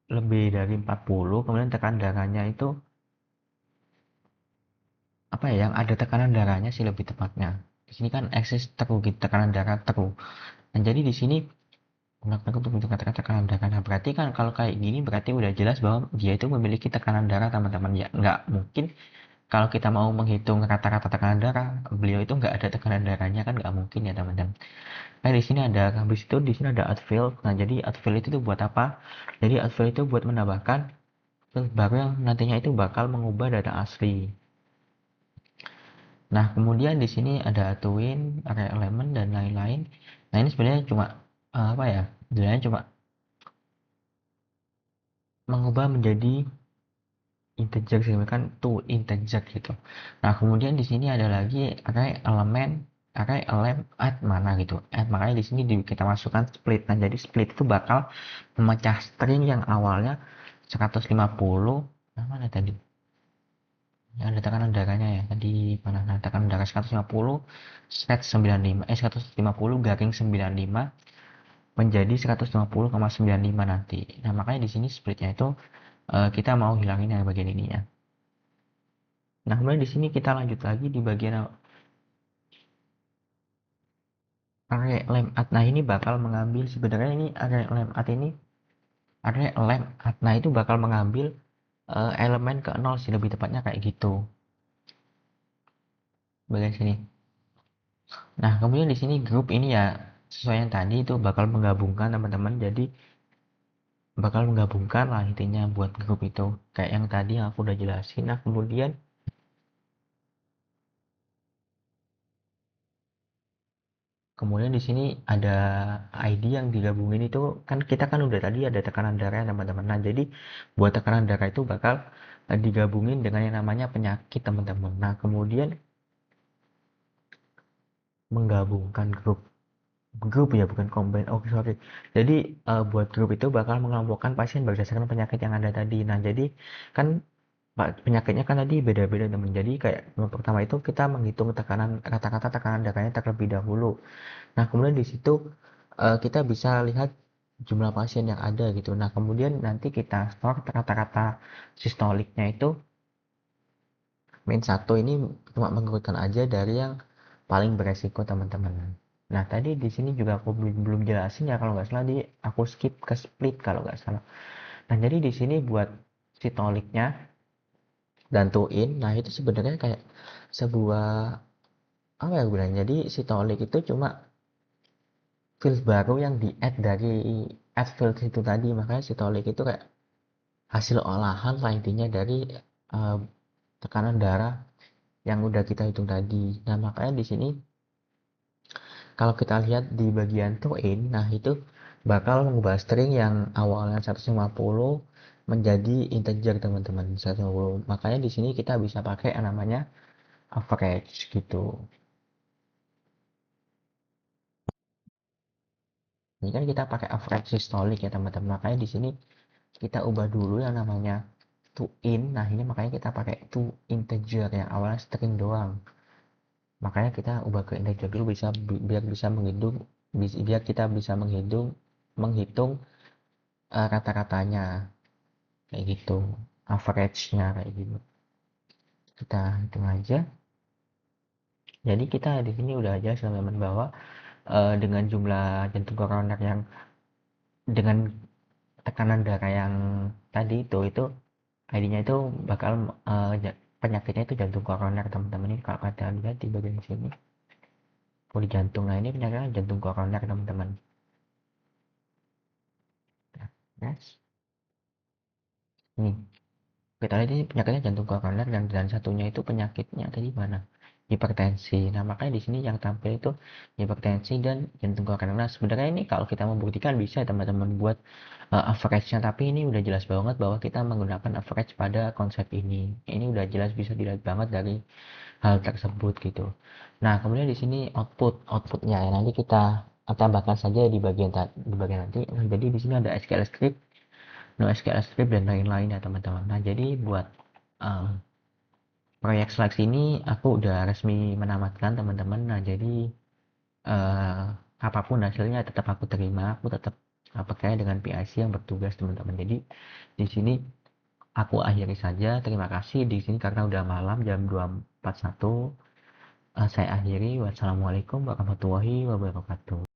lebih dari 40, kemudian tekanan darahnya itu apa ya yang ada tekanan darahnya sih lebih tepatnya. Di sini kan eksis teru gitu, tekanan darah teru. Nah, jadi di sini gunakan untuk menentukan tekanan darah. Nah, berarti kan kalau kayak gini berarti udah jelas bahwa dia itu memiliki tekanan darah teman-teman ya. Nggak mungkin kalau kita mau menghitung rata-rata tekanan darah, beliau itu nggak ada tekanan darahnya kan nggak mungkin ya teman-teman. Nah, di sini ada habis itu di sini ada add field. Nah, jadi add field itu tuh buat apa? Jadi add field itu buat menambahkan field baru yang nantinya itu bakal mengubah data asli. Nah, kemudian di sini ada twin, array element dan lain-lain. Nah, ini sebenarnya cuma apa ya? Sebenarnya cuma mengubah menjadi integer sih kan to integer gitu. Nah, kemudian di sini ada lagi array element add mana gitu. Add makanya di sini kita masukkan split. Nah, jadi split itu bakal memecah string yang awalnya 150. Nah, mana tadi? Ya, ada tekanan darahnya ya. Tadi mana? Nah, tekanan darah 150 set 95 150 garing 95 menjadi 150,95 nanti. Nah, makanya di sini splitnya itu kita mau hilangin yang bagian ini ya. Nah, kemudian di sini kita lanjut lagi di bagian array lemmat. Nah, ini bakal mengambil sebenarnya ini array lemmat ini array lemmat. Nah, itu bakal mengambil elemen ke 0 sih lebih tepatnya kayak gitu. Bagian sini. Nah, kemudian di sini grup ini ya sesuai yang tadi itu bakal menggabungkan teman-teman. Jadi bakal menggabungkan lah intinya buat grup itu. Kayak yang tadi yang aku udah jelasin. Nah, kemudian di sini ada ID yang digabungin itu kan kita kan udah tadi ada tekanan darah teman-teman. Nah, jadi buat tekanan darah itu bakal digabungin dengan yang namanya penyakit teman-teman. Nah, kemudian menggabungkan grup grup ya bukan combine. Oh, sorry. Jadi buat grup itu bakal mengelompokkan pasien berdasarkan penyakit yang ada tadi. Nah, jadi kan penyakitnya kan tadi beda-beda teman. Jadi kayak yang pertama itu kita menghitung tekanan kata-kata tekanan darahnya terlebih dahulu. Nah, kemudian di situ kita bisa lihat jumlah pasien yang ada gitu. Nah, kemudian nanti kita store rata-rata sistoliknya itu min 1 ini cuma mengurutkan aja dari yang paling beresiko teman-teman. Nah, tadi di sini juga aku belum jelasin ya kalau nggak salah, di aku skip ke split kalau nggak salah. Nah, jadi di sini buat sitoliknya dan tuin, nah itu sebenarnya kayak sebuah apa ya bilang. Jadi sitolik itu cuma field baru yang di add dari add field itu tadi, makanya sitolik itu kayak hasil olahan lah intinya dari uh, tekanan darah yang udah kita hitung tadi. Nah, makanya di sini kalau kita lihat di bagian to-in, nah itu bakal mengubah string yang awalnya 150 menjadi integer teman-teman, 150. Makanya di sini kita bisa pakai yang namanya average gitu. Ini kan kita pakai average systolic ya teman-teman. Makanya di sini kita ubah dulu yang namanya to in. Nah, ini makanya kita pakai to integer yang awalnya string doang. Makanya kita ubah ke integer dulu biar bisa menghitung, biar kita bisa menghitung rata-ratanya kayak gitu, average-nya kayak gitu. Kita hitung aja. Jadi kita di sini udah aja teman-teman bahwa dengan jumlah jantung koroner yang dengan tekanan darah yang tadi itu ID-nya itu bakal penyakitnya itu jantung koroner teman-teman. Ini kalau kalian lihat di bagian sini poli jantung, nah ini penyakitnya jantung koroner teman-teman. Yes. Nih kita lihat ini penyakitnya jantung koroner, dan satunya itu penyakitnya tadi mana, hipertensi. Nah, makanya di sini yang tampil itu hipertensi dan jantung koroner. Nah, sebenarnya ini kalau kita membuktikan bisa teman-teman buat average-nya, tapi ini udah jelas banget bahwa kita menggunakan average pada konsep ini udah jelas bisa dilihat banget dari hal tersebut gitu. Nah, kemudian di sini outputnya ya, nanti kita tambahkan saja di bagian nanti. Nah, jadi di sini ada SQL script, NoSQL script dan lain-lain ya teman-teman. Nah, jadi buat um, proyek seleksi ini aku udah resmi menamatkan teman-teman. Nah, jadi uh, apapun hasilnya tetap aku terima, aku tetap percaya dengan PIC yang bertugas teman-teman. Jadi di sini aku akhiri saja. Terima kasih di sini karena udah malam jam 2.41. Saya akhiri. Wassalamualaikum warahmatullahi wabarakatuh.